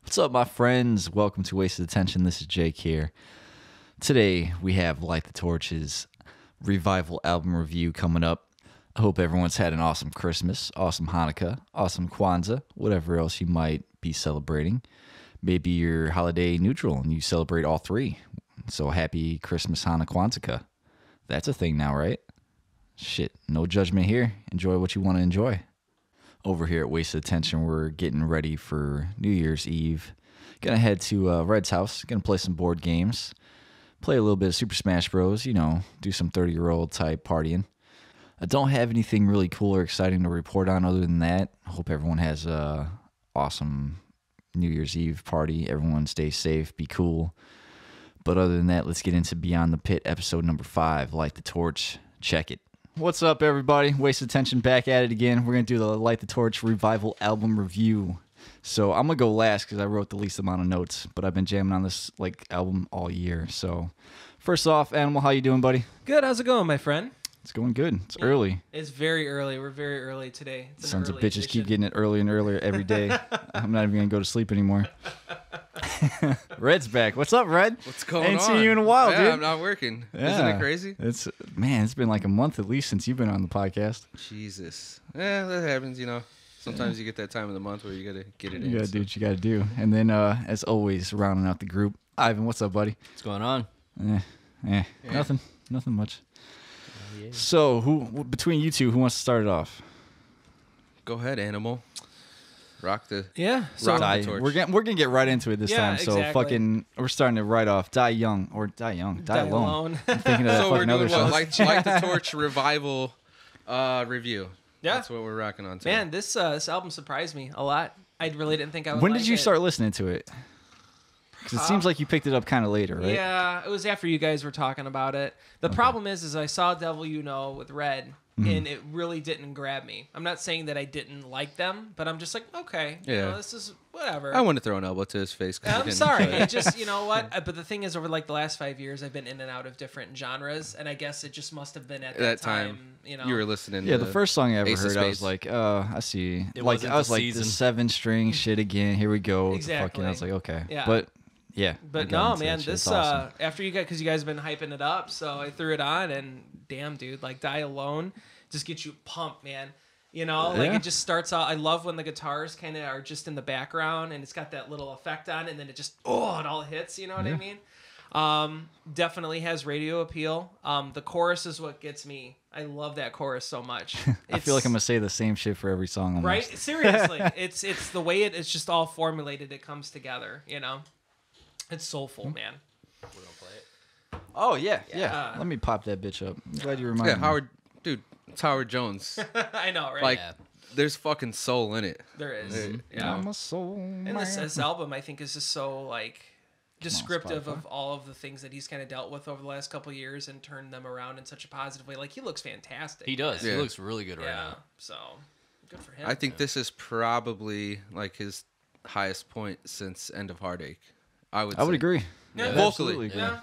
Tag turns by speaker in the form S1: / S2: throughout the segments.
S1: What's up, my friends? Welcome to Wasted Attention. This is Jake here. Today, we have Light the Torch's revival album review coming up. I hope everyone's had an awesome Christmas, awesome Hanukkah, awesome Kwanzaa, whatever else you might be celebrating. Maybe you're holiday neutral and you celebrate all three. So happy Christmas, Hanukkah, Kwanzaa. That's a thing now, right? Shit, no judgment here. Enjoy what you want to enjoy. Over here at Wasted Attention, we're getting ready for New Year's Eve. Gonna head to Red's house. Gonna play some board games. Play a little bit of Super Smash Bros. You know, do some 30-year-old type partying. I don't have anything really cool or exciting to report on other than that. I hope everyone has a awesome New Year's Eve party. Everyone stay safe, be cool. But other than that, let's get into Beyond the Pit, episode number 5, Light the Torch. Check it. What's up, everybody? Wasted Attention back at it again. We're going to do the Light the Torch revival album review. So I'm going to go last because I wrote the least amount of notes, but I've been jamming on this album all year. So first off, Animal, how you doing, buddy?
S2: Good. How's it going, my friend?
S1: It's going good. It's early.
S2: It's very early. We're very early today. It's
S1: Sons of bitches keep getting it earlier and earlier every day. I'm not even going to go to sleep anymore. Red's back. What's up, Red?
S3: What's going on?
S1: Ain't seen you in a while, dude.
S3: I'm not working.
S1: Yeah.
S3: Isn't it crazy?
S1: It's been like a month at least since you've been on the podcast.
S3: Jesus. Yeah, that happens, you know. Sometimes you get that time of the month where you got to get it in.
S1: You got to do what you got to do. And then, as always, rounding out the group, Ivan, what's up, buddy?
S4: What's going on?
S1: Yeah. Nothing much. Yeah. So, between you two, who wants to start it off?
S3: Go ahead, Animal. Rock the
S2: So
S3: rock the torch.
S1: We're gonna get right into it this time. So
S2: exactly.
S1: We're starting it right off. Die young or die young. Die alone. I'm thinking of that
S3: So we're
S1: fucking other
S3: doing what?
S1: show.
S3: Light the Torch revival review.
S2: Yeah.
S3: That's what we're rocking on today.
S2: Man, this album surprised me a lot. I really didn't think I would.
S1: When
S2: like
S1: did you
S2: it.
S1: start listening to it? Because it seems like you picked it up kind of later, right?
S2: Yeah, it was after you guys were talking about it. The problem is I saw Devil You Know with Red, and it really didn't grab me. I'm not saying that I didn't like them, but I'm just like, okay, you know, this is whatever.
S3: I want to throw an elbow to his face.
S2: I'm sorry. It just, you know what? But the thing is, over the last 5 years, I've been in and out of different genres, and I guess it just must have been at that time. You know,
S3: you were listening.
S1: Yeah,
S3: to
S1: the first song I ever
S3: Ace of
S1: heard, I was
S3: Spades.
S1: like, I see.
S4: It
S1: Like
S4: wasn't
S1: I was
S4: the
S1: like,
S4: season.
S1: the 7-string shit again. Here we go.
S2: Exactly.
S1: I was like, okay.
S2: Yeah.
S1: But yeah. I
S2: But
S1: got
S2: no,
S1: into
S2: man,
S1: that shit.
S2: this
S1: It's awesome.
S2: after you guys, because you guys have been hyping it up, so I threw it on, and damn, dude, like Die Alone just gets you pumped, man. You know, like it just starts out. I love when the guitars kind of are just in the background, and it's got that little effect on, and then it just it all hits. You know what I mean? Definitely has radio appeal. The chorus is what gets me. I love that chorus so much.
S1: I feel like I'm gonna say the same shit for every song. Almost.
S2: right. Seriously, it's the way it's just all formulated. It comes together. You know, it's soulful, man.
S4: We're gonna play it.
S1: Oh yeah. Let me pop that bitch up. I'm glad you reminded me.
S3: Howard, dude, it's Howard Jones.
S2: I know, right?
S3: Like,
S4: Yeah.
S3: there's fucking soul in it.
S2: There is.
S1: Yeah. I'm a soul man.
S2: And this album, I think, is just so like descriptive of all of the things that he's kind of dealt with over the last couple of years and turned them around in such a positive way. Like, he looks fantastic.
S4: He does.
S3: Yeah.
S4: He looks really good right
S2: Yeah.
S4: now.
S2: So good for him.
S3: I think this is probably like his highest point since End of Heartache. I would
S1: agree.
S2: Yeah.
S3: Vocally.
S1: Absolutely agree.
S2: Yeah.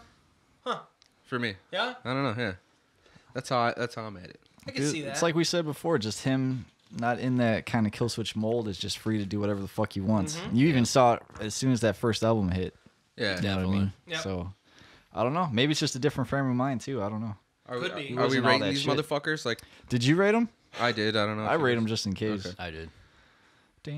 S3: For me.
S2: Yeah.
S3: I don't know. Yeah, that's how I'm at it.
S2: I can
S1: Dude,
S2: see that.
S1: It's like we said before, just him not in that kind of kill switch mold is just free to do whatever the fuck he wants. You even saw it as soon as that first album hit.
S3: Yeah,
S1: You know what I
S4: Definitely.
S1: mean?
S2: Yep.
S1: So I don't know. Maybe it's just a different frame of mind too. I don't know.
S2: Could be.
S3: Are we
S1: wasn't all
S3: rating
S1: that
S3: these
S1: shit.
S3: motherfuckers? Like
S1: Did you rate him?
S3: I did. I don't know.
S1: I
S3: if you
S1: rate
S3: guys-
S1: him just in case.
S3: Okay.
S4: I did.
S2: I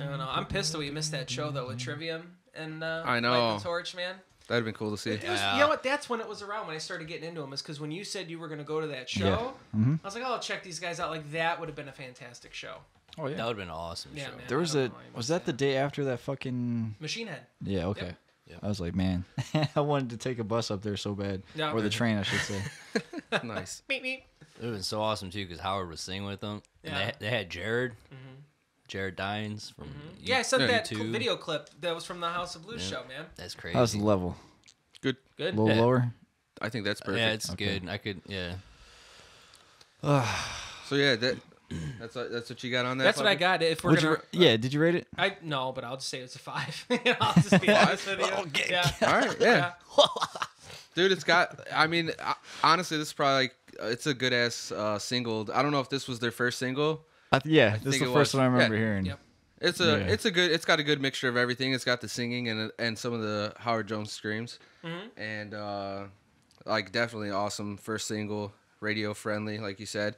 S2: don't know. I'm pissed that we missed that show though with Trivium and
S3: I know.
S2: Light the Torch, man.
S3: That'd been cool to see.
S2: It was, you know what? That's when it was around when I started getting into them. Is because when you said you were going to go to that show, I was like, "Oh, I'll check these guys out." Like that would have been a fantastic show.
S1: Oh yeah.
S4: That would have been an awesome
S2: Yeah,
S4: show.
S2: man.
S1: There was
S2: I
S1: a
S2: don't know why I
S1: was
S2: missed
S1: that the day after that fucking
S2: Machine Head?
S1: yeah okay.
S4: Yep.
S1: I was like, man, I wanted to take a bus up there so bad,
S2: Yeah.
S1: or the train, I should say.
S3: Nice.
S2: Meep meep.
S4: It would have been so awesome too because Howard was singing with them. And
S2: Yeah.
S4: they had Jared. Jared Dines from.
S2: Yeah, I sent that
S4: YouTube.
S2: video clip that was from the House of Blues show, man.
S4: That's crazy.
S1: That was the level,
S3: Good.
S2: Good.
S1: a little
S4: Yeah.
S1: lower.
S3: I think that's perfect.
S4: Yeah, it's good. I could. Yeah.
S3: So yeah, that's what you got on that.
S2: That's what I
S3: puppy?
S2: got. If we're
S1: Would
S2: gonna,
S1: yeah, did you rate it?
S2: no, but I'll just say it's a 5. I'll just be honest with you. Yeah.
S3: All right. Yeah. Dude, it's got. I mean, honestly, this is probably like it's a good ass single. I don't know if this was their first single.
S1: Yeah, this is
S3: think
S1: the
S3: it
S1: first
S3: was.
S1: one I remember
S3: Yeah.
S1: hearing.
S2: Yep.
S3: It's got a good mixture of everything. It's got the singing and some of the Howard Jones screams, and like definitely awesome first single, radio friendly, like you said,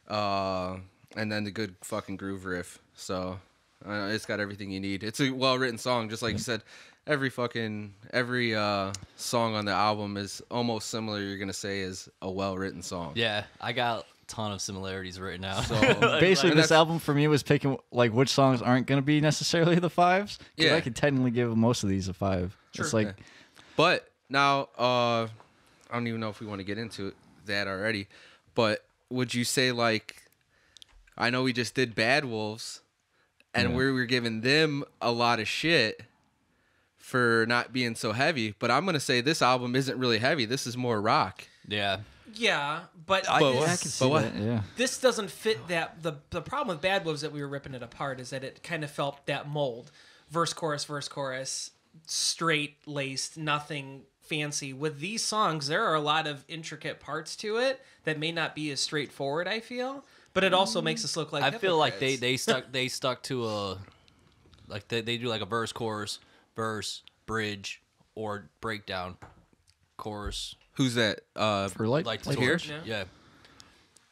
S3: and then the good fucking groove riff. So it's got everything you need. It's a well written song, just like you said. Every song on the album is almost similar. You're gonna say is a well written song.
S4: Yeah, I got a ton of similarities written out.
S3: So
S1: Basically, this album for me was picking like which songs aren't going to be necessarily the 5s.
S3: Yeah.
S1: I could technically give most of these a 5.
S2: Sure.
S1: It's like,
S3: Yeah. But now, I don't even know if we want to get into that already. But would you say like, I know we just did Bad Wolves, and we were giving them a lot of shit for not being so heavy. But I'm gonna say this album isn't really heavy. This is more rock.
S4: Yeah.
S2: Yeah, but
S1: I
S3: But
S1: can
S3: what?
S1: see
S3: But what?
S1: that, yeah.
S2: this doesn't fit that. The problem with Bad Wolves that we were ripping it apart is that it kind of felt that mold. Verse, chorus, straight laced, nothing fancy. With these songs, there are a lot of intricate parts to it that may not be as straightforward, I feel. But it also makes us look like
S4: I feel like
S2: hypocrites.
S4: they stuck to a like they do like a verse, chorus, verse, bridge, or breakdown, chorus.
S3: Who's that?
S1: For like
S4: Like
S3: Like
S4: Torch.
S3: here?
S4: Yeah.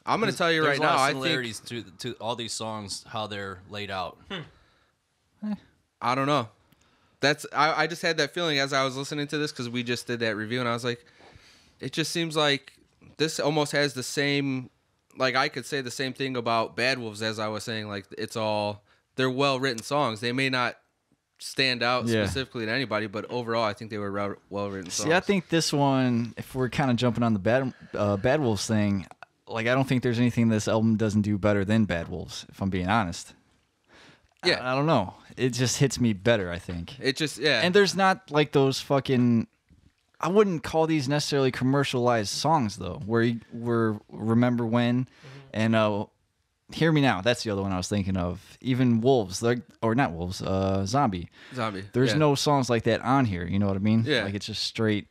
S3: I'm gonna tell you
S4: There's
S3: right
S4: a lot
S3: now.
S4: of
S3: I think
S4: similarities to all these songs, how they're laid out.
S3: I don't know. I just had that feeling as I was listening to this because we just did that review, and I was like, it just seems like this almost has the same. Like I could say the same thing about Bad Wolves as I was saying. Like they're well written songs. They may not stand out specifically to anybody, but overall, I think they were well written songs.
S1: See, I think this one, if we're kind of jumping on the Bad Wolves thing, like I don't think there's anything this album doesn't do better than Bad Wolves, if I'm being honest.
S3: Yeah.
S1: I don't know. It just hits me better, I think.
S3: It just
S1: And there's not like those fucking, I wouldn't call these necessarily commercialized songs though, where Remember When and Hear Me Now. That's the other one I was thinking of. Even Wolves, or not Wolves, Zombie. There's no songs like that on here. You know what I mean?
S3: Yeah.
S1: Like it's just straight.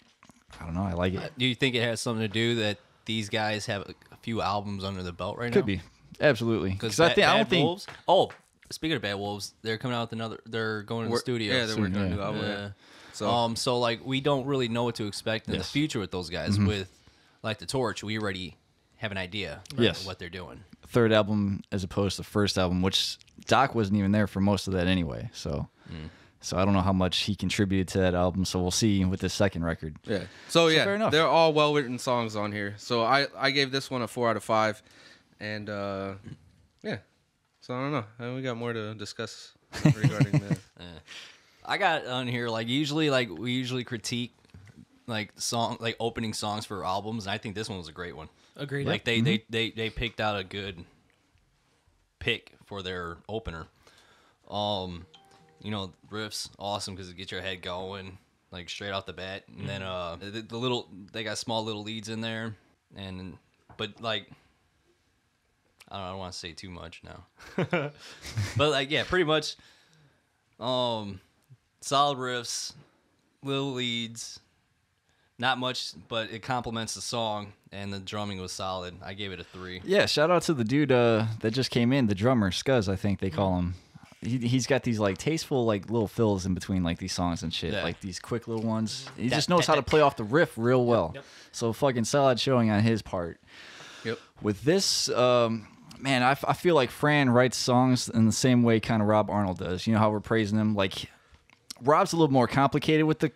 S1: I don't know. I like it.
S4: Do you think it has something to do that these guys have a few albums under the belt right now?
S1: Could be. Absolutely.
S4: Because
S1: I don't think.
S4: Wolves. Oh, speaking of Bad Wolves, they're coming out with another. They're going to the studio.
S3: Yeah, they're
S1: soon,
S3: working on a
S1: yeah.
S3: new album.
S4: Yeah.
S3: So
S4: So like we don't really know what to expect in the
S1: Yes.
S4: future with those guys. With like the Torch, we already have an idea
S1: Yes.
S4: of what they're doing.
S1: Third album as opposed to first album, which Doc wasn't even there for most of that anyway. So I don't know how much he contributed to that album. So we'll see with this second record.
S3: yeah. So yeah,
S1: fair enough.
S3: they're all well written songs on here. So I gave this one a 4 out of 5, and yeah. So I don't know. We got more to discuss regarding that.
S4: I got on here like we usually critique like opening songs for albums, and I think this one was a great one.
S2: Agreed.
S4: Like they picked out a good pick for their opener. Riffs awesome because it gets your head going like straight off the bat, and then they got small little leads in there, but like I don't want to say too much now, but like yeah, pretty much solid riffs, little leads. Not much, but it complements the song, and the drumming was solid. I gave it a 3.
S1: Yeah, shout out to the dude that just came in, the drummer, Scuzz, I think they call him. He's got these like tasteful like little fills in between like these songs and shit,
S4: Yeah.
S1: like these quick little ones. He just knows how to play off the riff real well.
S2: Yep.
S1: So fucking solid showing on his part.
S3: Yep.
S1: With this, man, I feel like Fran writes songs in the same way kind of Rob Arnold does. You know how we're praising him? Like Rob's a little more complicated with the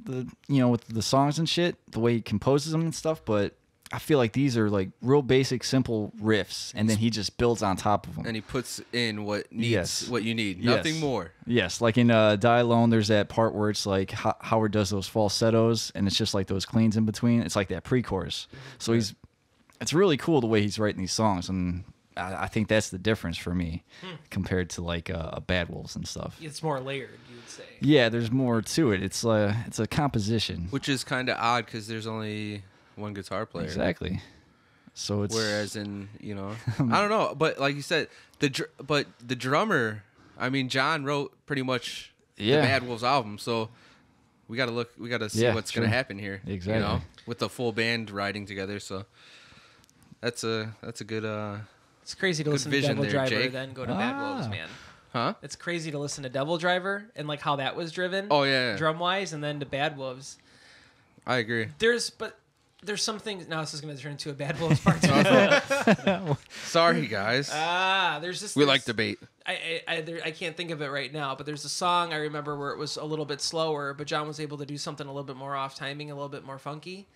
S1: with the songs and shit, the way he composes them and stuff, but I feel like these are like real basic, simple riffs, and then he just builds on top of them.
S3: And he puts in what needs
S1: Yes.
S3: what you need,
S1: Yes.
S3: nothing more.
S1: Yes, like in Die Alone, there's that part where it's like Howard does those falsettos, and it's just like those cleans in between. It's like that pre-chorus. So it's really cool the way he's writing these songs, and I think that's the difference for me compared to like a Bad Wolves and stuff.
S2: It's more layered, you would say.
S1: Yeah, there's more to it. It's a composition.
S3: Which is kind of odd because there's only one guitar player.
S1: Exactly. So it's
S3: Whereas in I don't know, but like you said, the drummer. I mean, John wrote pretty much the Bad Wolves album, so we got to see what's
S1: sure.
S3: gonna happen here.
S1: Exactly.
S3: With the full band riding together. So that's a good.
S2: It's crazy to
S3: Good
S2: listen to
S3: vision
S2: Devil
S3: there,
S2: Driver
S3: Jake.
S2: then go to Bad Wolves, man.
S3: Huh?
S2: It's crazy to listen to Devil Driver and like how that was driven.
S3: Oh yeah.
S2: Drum wise, and then to Bad Wolves.
S3: I agree.
S2: There's some things. Now this is going to turn into a Bad Wolves part 2.
S3: Sorry, guys.
S2: We
S3: like debate.
S2: I can't think of it right now, but there's a song I remember where it was a little bit slower, but John was able to do something a little bit more off timing, a little bit more funky.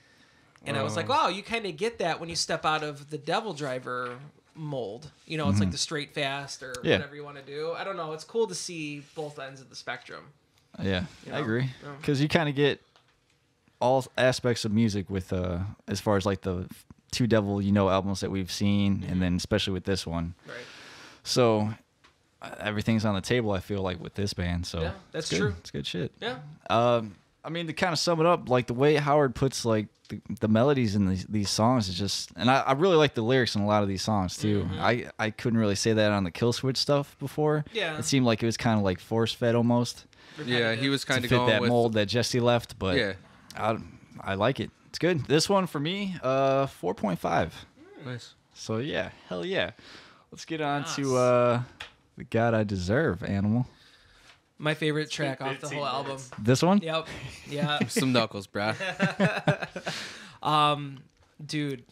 S2: And I was like, wow, you kind of get that when you step out of the Devil Driver mold. You know, it's like the straight fast or whatever you want to do. I don't know. It's cool to see both ends of the spectrum.
S1: Yeah,
S2: You know?
S1: I agree.
S2: Yeah.
S1: Because you kind of get all aspects of music with, as far as like the 2 Devil albums that we've seen, and then especially with this one.
S2: Right.
S1: So everything's on the table, I feel like, with this band. So
S2: Yeah, that's
S1: it's good.
S2: true.
S1: It's good shit.
S2: Yeah.
S1: I mean, to kind of sum it up, like the way Howard puts like the melodies in these songs is just, and I really like the lyrics in a lot of these songs too. I couldn't really say that on the Kill Switch stuff before.
S2: Yeah.
S1: It seemed like it was kind of like force fed almost
S3: Yeah, he was kind
S1: to
S3: of
S1: fit
S3: going
S1: that
S3: with
S1: mold that Jesse left, but
S3: Yeah.
S1: I like it. It's good. This one for me, 4.5.
S3: Nice.
S1: So yeah, hell yeah. Let's get on
S2: Nice.
S1: to The God I Deserve, Animal.
S2: My favorite track off the
S4: 15
S2: whole album.
S4: minutes.
S1: This one?
S2: Yep. Yeah.
S3: Some knuckles, bruh.
S2: Dude,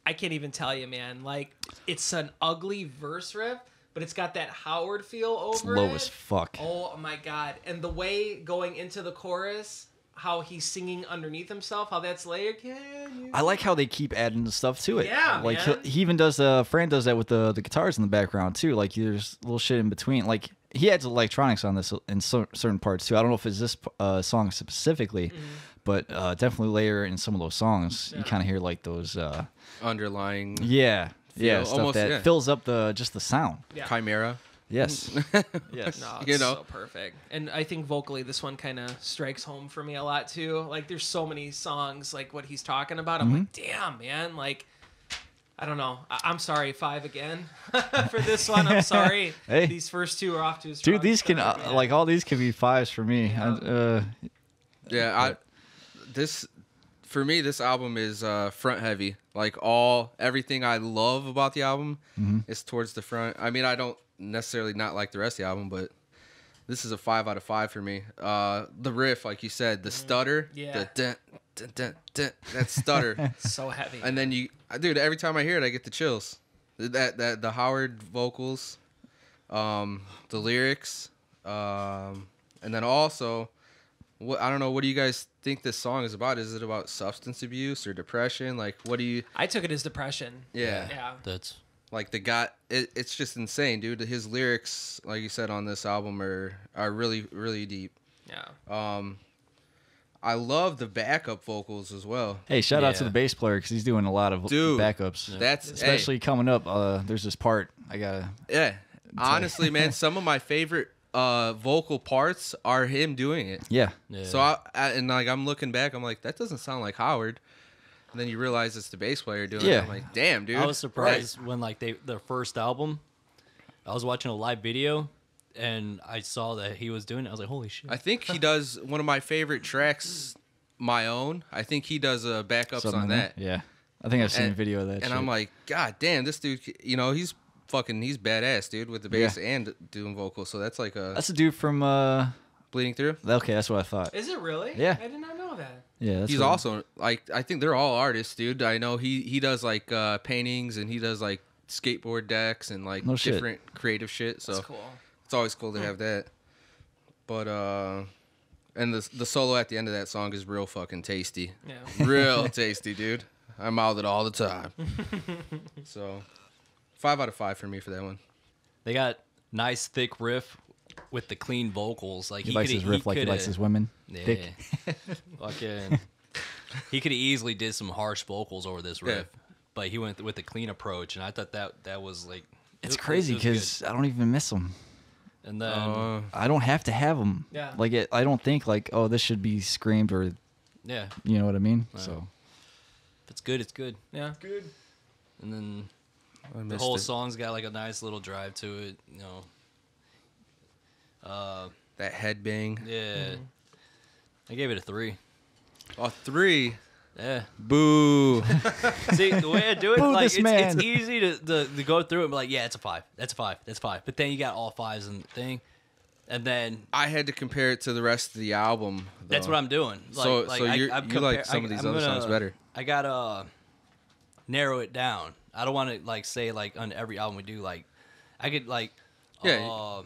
S2: I can't even tell you, man. Like, it's an ugly verse riff, but it's got that Howard feel over
S1: It's low
S2: it.
S1: as fuck.
S2: Oh my god. And the way going into the chorus, how he's singing underneath himself, how that's layered. Can you...
S1: I like how they keep adding the stuff to it.
S2: Yeah,
S1: like
S2: man.
S1: he even does. Fran does that with the guitars in the background too. Like there's little shit in between. Like he adds electronics on this in certain parts too. I don't know if it's this song specifically, but definitely later in some of those songs, you kind of hear like those.
S3: Underlying
S1: Yeah,
S3: Feel,
S1: stuff
S3: almost,
S1: that
S3: yeah.
S1: fills up just the sound.
S2: Yeah.
S3: chimera.
S1: Yes, yes.
S2: No, it's
S3: You know.
S2: so perfect. And I think vocally this one kind of strikes home for me a lot too. Like there's so many songs like what he's talking about. I'm like, damn, man. Like, I don't know. I'm sorry, 5 again for this one. I'm sorry.
S1: Hey.
S2: These first 2 are off to a strong
S1: Dude, these can
S2: start, man.
S1: like all these can be 5s for me.
S3: Yeah, for me, this album is front heavy. Like everything I love about the album is towards the front. I mean, I don't necessarily not like the rest of the album, but this is a 5 out of 5 for me. The riff, like you said, the stutter,
S2: Yeah.
S3: the dun, dun, dun, dun, that stutter,
S2: So heavy.
S3: and then dude, every time I hear it, I get the chills. That the Howard vocals, the lyrics, and then also. I don't know. What do you guys think this song is about? Is it about substance abuse or depression? Like, what do you?
S2: I took it as depression.
S3: Yeah.
S2: Yeah.
S4: That's
S3: Like it's just insane, dude. His lyrics, like you said on this album, are really really deep.
S2: Yeah.
S3: I love the backup vocals as well.
S1: Hey, shout out to
S4: Yeah.
S1: the bass player because he's doing a lot of
S3: Dude,
S1: backups.
S3: That's
S1: Especially coming up, there's this part I gotta.
S3: yeah. Honestly, man, some of my favorite vocal parts are him doing it.
S1: Yeah,
S4: yeah.
S3: So I'm looking back, I'm like, that doesn't sound like Howard. And then you realize it's the bass player doing it.
S1: Yeah.
S3: I'm like, damn, dude.
S4: I was surprised when like their first album. I was watching a live video, and I saw that he was doing it. I was like, holy shit!
S3: I think he does one of my favorite tracks, My Own. I think he does backups
S1: something
S3: on
S1: like
S3: that.
S1: Yeah, I think I've seen
S3: And-
S1: a video of that.
S3: And
S1: shit.
S3: I'm like, God damn, this dude, he's badass, dude, with the bass and doing vocals. So that's like
S1: that's a dude from.
S3: Bleeding Through.
S1: Okay, that's what I thought.
S2: Is it really?
S1: Yeah.
S2: I did not know that.
S1: Yeah, that's
S3: He's
S1: what-
S3: also like, I think they're all artists, dude. I know he does like paintings and he does like skateboard decks and like
S1: No shit.
S3: different creative shit. So
S2: That's cool.
S3: it's always cool to have that. But and the solo at the end of that song is real fucking tasty.
S2: Yeah.
S3: Real tasty, dude. I mouth it all the time. So 5 out of 5 for me for that one.
S4: They got nice thick riff with the clean vocals. Like
S1: He likes his riff like he likes his women.
S4: Yeah.
S1: Dick.
S4: Fucking. He could have easily did some harsh vocals over this riff,
S3: Yeah.
S4: but he went with the clean approach, and I thought that was like.
S1: It's
S4: it
S1: crazy
S4: was good.
S1: because I don't even miss them.
S4: And then
S1: I don't have to have them.
S2: Yeah.
S1: Like I don't think like, oh, this should be screamed or,
S4: yeah,
S1: you know what I mean.
S4: Right.
S1: So
S4: if it's good, it's good.
S2: Yeah. Good.
S4: And then
S3: I
S4: the
S3: missed
S4: whole
S3: it.
S4: song's got like a nice little drive to it.
S3: That headbang.
S4: Yeah. I gave it a 3.
S3: Oh, 3.
S4: Yeah.
S3: Boo.
S4: See, the way I do it,
S1: Boo
S4: like
S1: this man.
S4: it's easy to go through it and be like, yeah, it's a 5. That's a 5. That's 5. But then you got all 5s in the thing. And then
S3: I had to compare it to the rest of the album.
S4: that's
S3: though.
S4: what I'm doing.
S3: So you like some of these other songs better.
S4: I gotta narrow it down. I don't want to like say like on every album we do like I could like
S3: Yeah.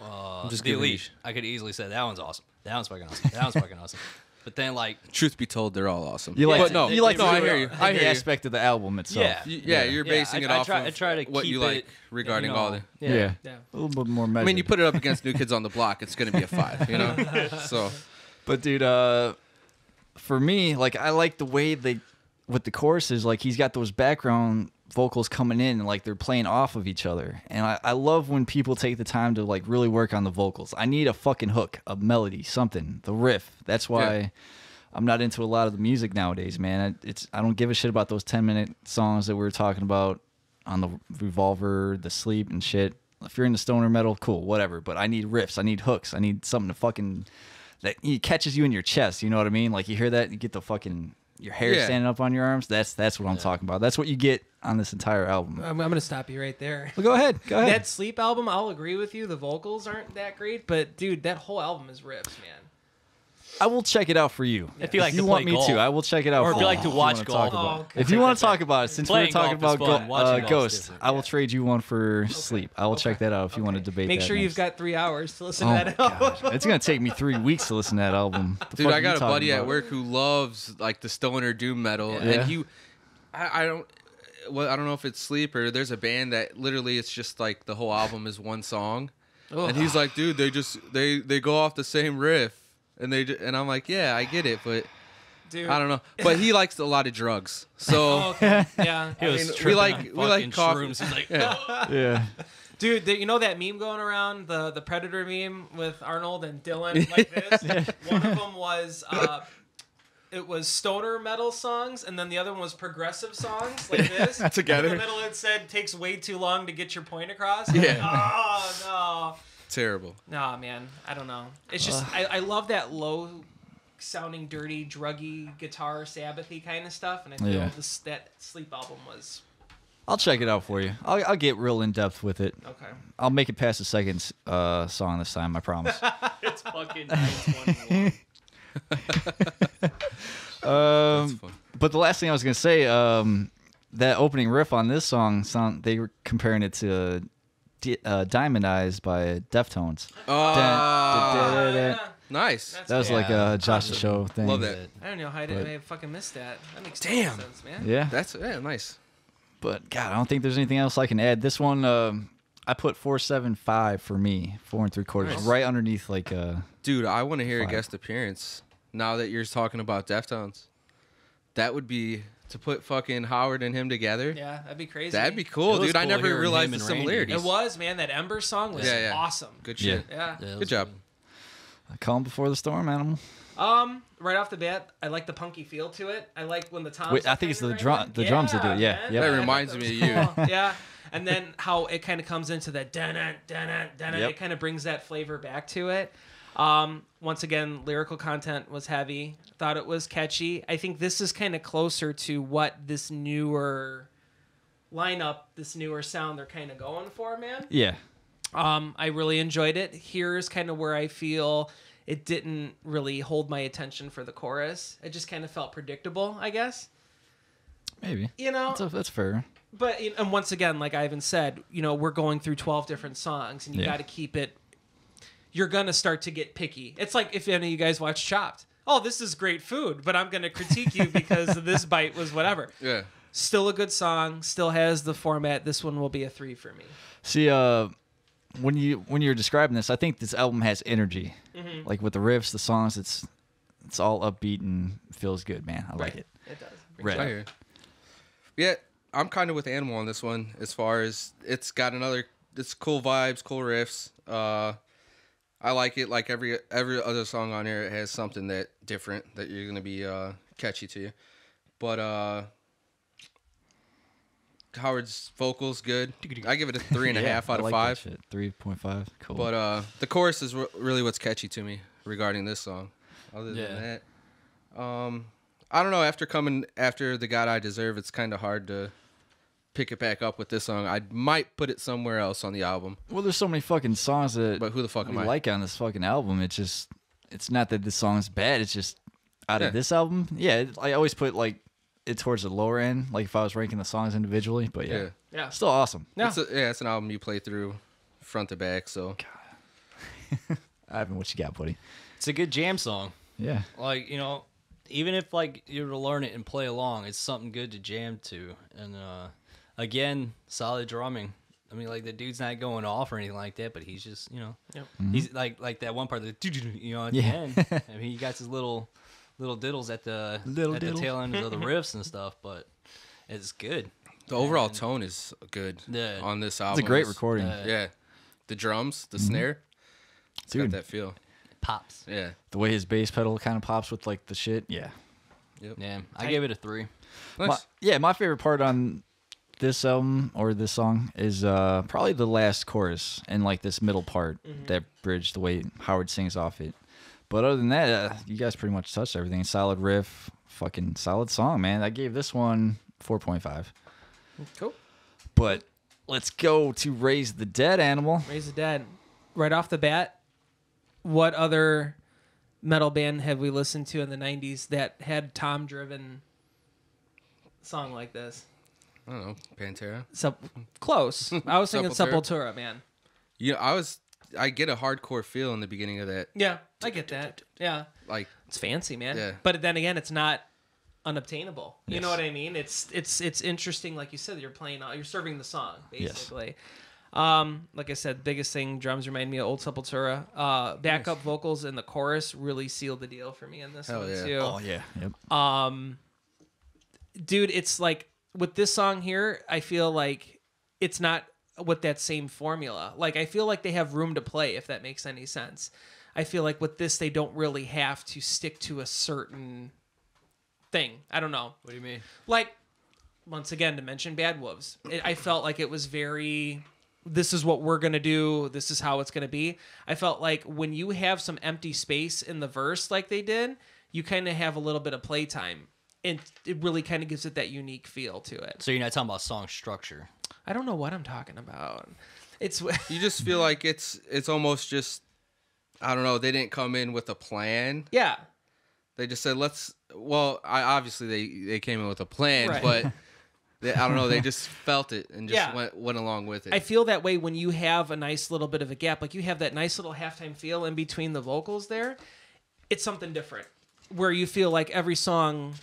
S3: I'm just
S4: The
S3: giving you
S4: Elite. I could easily say that one's awesome. That one's fucking awesome. That one's fucking awesome. But then like
S3: Truth be told, they're all awesome.
S1: You like,
S3: but no,
S1: you like
S3: no,
S1: the,
S3: I hear you. I
S1: the
S3: hear you.
S1: aspect of the album itself.
S4: Yeah.
S3: You're basing it off
S4: I
S3: of
S4: try to
S3: what
S4: keep
S3: you like
S4: it,
S3: regarding
S4: you know,
S3: all the.
S1: Yeah.
S2: Yeah.
S1: A little bit more measured.
S3: I mean, you put it up against New Kids on the Block, it's going to be a 5, you know? So,
S1: But dude, for me, like I like the way they with the choruses, like he's got those background vocals coming in and like they're playing off of each other. And I love when people take the time to like really work on the vocals. I need a fucking hook, a melody, something, the riff. That's why I'm not into a lot of the music nowadays, man. I don't give a shit about those 10-minute songs that we were talking about on the Revolver, the Sleep and shit. If you're into stoner metal, cool, whatever. But I need riffs. I need hooks. I need something to fucking that catches you in your chest. You know what I mean? Like you hear that, you get the fucking your hair standing up on your arms. That's what I'm talking about. That's what you get on this entire album.
S2: I'm gonna stop you right there.
S1: Well, go ahead.
S2: That Sleep album, I'll agree with you. The vocals aren't that great, but dude, that whole album is rips, man.
S1: I will check it out for you.
S4: If you like to play
S1: want me
S4: golf.
S1: to, I will check it out.
S4: Or
S1: for
S4: if you like to watch
S1: wanna
S4: golf.
S1: talk about it.
S2: Oh, okay.
S1: If you want to talk about it, since we're
S4: Playing
S1: talking
S4: golf
S1: about
S4: is fun. Watching golf is
S1: Ghost,
S4: different.
S1: I will trade you one for Sleep. I will check that out if you want to debate.
S2: Make
S1: that
S2: sure
S1: next.
S2: you've got 3 hours to listen
S1: Oh
S2: to
S1: my
S2: that album.
S1: God. It's gonna take me 3 weeks to listen to that album. The
S3: dude,
S1: fuck
S3: I
S1: are
S3: got
S1: you
S3: a
S1: talking
S3: buddy
S1: about?
S3: at work who loves like the stoner doom metal,
S1: Yeah.
S3: and he, I don't, well, I don't know if it's Sleep or there's a band that literally it's just like the whole album is one song, and he's like, dude, they go off the same riff, and and I'm like, yeah, I get it, but.
S2: Dude.
S3: I don't know, but he likes a lot of drugs, so
S2: Oh, okay. Yeah.
S4: He was
S3: I mean, we
S4: tripping
S3: like-
S4: on
S3: we like
S4: fucking
S3: coffee.
S4: shrooms. He's like,
S1: Yeah.
S2: Dude, you know that meme going around, the Predator meme with Arnold and Dylan like this? One of them was it was stoner metal songs, and then the other one was progressive songs like this.
S3: Together.
S2: In the middle it said, takes way too long to get your point across.
S3: Yeah.
S2: Oh,
S3: terrible.
S2: no. Nah, man. I don't know. It's just, I love that low sounding, dirty, druggy guitar, Sabbathy kind of stuff, and I feel
S1: Yeah.
S2: that Sleep album was
S1: I'll check it out for you. I'll get real in depth with it.
S2: okay.
S1: I'll make it past the second song this time. I promise.
S4: it's fucking 921.
S3: That's fun.
S1: But the last thing I was gonna say, that opening riff on this song, they were comparing it to Diamond Eyes by Deftones.
S2: Yeah.
S3: Nice.
S2: That's
S1: That was
S2: cool.
S1: like a Josh the Show thing.
S3: Love that.
S2: I don't know how I didn't I fucking missed that. That makes total
S3: Damn.
S2: sense, man.
S1: Yeah.
S3: That's nice.
S1: But God, I don't think there's anything else I can add. This one, I put 4.75 for me, 4 3/4,
S3: Nice.
S1: right underneath like.
S3: Dude, I want to hear a
S1: 5.
S3: guest appearance. Now that you're talking about Deftones, that would be to put fucking Howard and him together.
S2: Yeah, that'd be crazy.
S3: That'd be
S4: It
S3: cool,
S4: was
S3: dude. I
S4: cool
S3: never
S4: hearing
S3: realized
S4: him
S3: the
S4: and Randy.
S3: similarities.
S2: It was, man. That Ember song was
S3: Yeah.
S2: awesome.
S3: Good shit.
S2: Yeah.
S4: Yeah, it
S3: Good
S4: was
S3: job.
S1: Calm before the storm, animal.
S2: Right off the bat, I like the punky feel to it. I like when the toms.
S1: Wait, I think it's the drums that do it. Yeah,
S2: man.
S1: yep.
S3: That
S2: I
S3: reminds
S2: like
S3: me
S2: those.
S3: of you.
S2: Yeah, and then how it kind of comes into that dun dun dun.
S1: Yep.
S2: It kind of brings that flavor back to it. Once again, lyrical content was heavy. Thought it was catchy. I think this is kind of closer to what this newer lineup, this newer sound they're kind of going for, man.
S1: Yeah.
S2: I really enjoyed it. Here's kind of where I feel it didn't really hold my attention for the chorus. It just kind of felt predictable, I guess.
S1: Maybe.
S2: You know,
S1: That's fair.
S2: but and once again, like Ivan said, we're going through 12 different songs, and you
S1: Yeah.
S2: got to keep it. You're gonna start to get picky. It's like if any of you guys watch Chopped. Oh, this is great food, but I'm gonna critique you because this bite was whatever.
S3: Yeah.
S2: Still a good song. Still has the format. This one will be a 3 for me.
S1: See, when you're describing this, I think this album has energy.
S2: Mm-hmm.
S1: Like with the riffs, the songs, it's all upbeat and feels good, man. I like it.
S2: It does.
S1: Red.
S3: I hear you. Yeah, I'm kind of with Animal on this one as far as it's got it's cool vibes, cool riffs. I like it. Like every other song on here, it has something that different that you're gonna be catchy to you. But Howard's vocals good. I give it a 3.5 out
S1: I
S3: of
S1: like
S3: 5.
S1: that shit. 3.5. Cool.
S3: But the chorus is really what's catchy to me regarding this song. Other
S4: Yeah.
S3: than that, I don't know. After coming after The God I Deserve, it's kind of hard to pick it back up with this song. I might put it somewhere else on the album.
S1: Well, there's so many fucking songs that
S3: But who the fuck
S1: we
S3: am I?
S1: like on this fucking album. It's not that this song's bad. It's just out of this album. Yeah, I always put like it towards the lower end, like if I was ranking the songs individually. But
S2: Yeah.
S1: still awesome.
S2: Yeah.
S3: It's an album you play through front to back. So
S1: Ivan, what you got, buddy?
S4: It's a good jam song.
S1: Yeah.
S4: Like, you know, even if like you were to learn it and play along, it's something good to jam to. And again, solid drumming. I mean, like the dude's not going off or anything like that, but he's just, you know, he's like that one part of the, you know, at the end. I mean, he got his little diddles at the tail end of the riffs and stuff, but it's good.
S3: the overall tone is good on this album.
S1: It's a great recording.
S3: Yeah, the drums, the snare, it's got that feel.
S4: It pops.
S3: Yeah,
S1: The way his bass pedal kind of pops with like the shit. Yeah.
S4: Yeah, I gave it a 3.
S3: nice.
S1: My favorite part on this album or this song is probably the last chorus and like this middle part, that bridge, the way Howard sings off it. But other than that, you guys pretty much touched everything. Solid riff, fucking solid song, man. I gave this one 4.5.
S2: Cool.
S1: But let's go to Raise the Dead, Animal.
S2: Raise the Dead. Right off the bat, what other metal band have we listened to in the 90s that had Tom-driven song like this?
S3: I don't know, Pantera.
S2: So close. I was thinking
S3: Sepultura.
S2: Sepultura, man.
S3: Yeah, I get a hardcore feel in the beginning of that.
S2: Yeah, I get that. Yeah,
S3: Like,
S2: it's fancy, man.
S3: Yeah.
S2: But then again, it's not unobtainable. You know what I mean? It's interesting, like you said, you're serving the song basically. Like I said, biggest thing, drums remind me of old Sepultura. Backup vocals in the chorus really sealed the deal for me in this one too.
S1: Oh, yeah. Yep.
S2: Dude, it's like with this song here, I feel like it's not with that same formula. Like I feel like they have room to play, if that makes any sense. I feel like with this, they don't really have to stick to a certain thing. I don't know.
S4: What do you mean?
S2: Like, once again, to mention Bad Wolves, I felt like it was very, this is what we're going to do. This is how it's going to be. I felt like when you have some empty space in the verse like they did, you kind of have a little bit of playtime. And it really kind of gives it that unique feel to it.
S4: So you're not talking about song structure.
S2: I don't know what I'm talking about. It's
S3: you just feel like it's almost just, I don't know, they didn't come in with a plan.
S2: yeah.
S3: They just said, obviously they came in with a plan,
S2: Right.
S3: but I don't know, they just felt it and just went along with it.
S2: I feel that way when you have a nice little bit of a gap. Like you have that nice little halftime feel in between the vocals there. It's something different where you feel like every song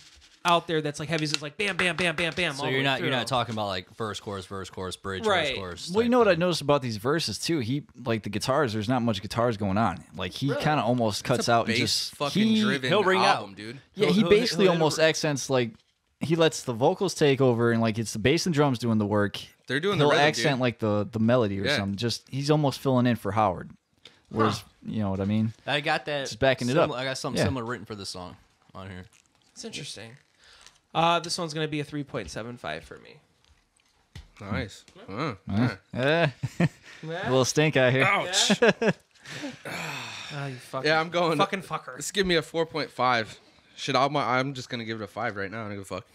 S2: out there that's like heavy is like bam, bam, bam, bam, bam.
S4: So you're not talking about like verse, chorus, bridge,
S2: Right.
S4: verse, chorus.
S1: Well, you know what I noticed about these verses too? He like the guitars. There's not much guitars going on. Like he kind of almost cuts out and
S3: Bass
S1: just
S3: fucking driven
S4: he'll ring
S3: album,
S4: out.
S3: dude.
S1: Yeah, he
S4: He'll-
S1: basically
S4: he'll-
S1: almost accents like he lets the vocals take over and like it's the bass and drums doing the work.
S3: They're doing the
S1: He'll
S3: rhythm,
S1: accent
S3: dude.
S1: like the melody or
S3: Yeah.
S1: something. Just he's almost filling in for Howard. Whereas you know what I mean?
S4: I got that.
S1: Just backing it up.
S4: I got something
S1: Yeah.
S4: similar written for this song on here.
S2: It's interesting. This one's going to be a 3.75 for me.
S3: Nice. Yeah.
S1: A little stink out here.
S3: Ouch.
S2: Oh, you fucking,
S3: Yeah, I'm going.
S2: fucking fucker.
S3: Let's give me a 4.5. I'm just gonna give it a 5 right now. I don't give a fuck.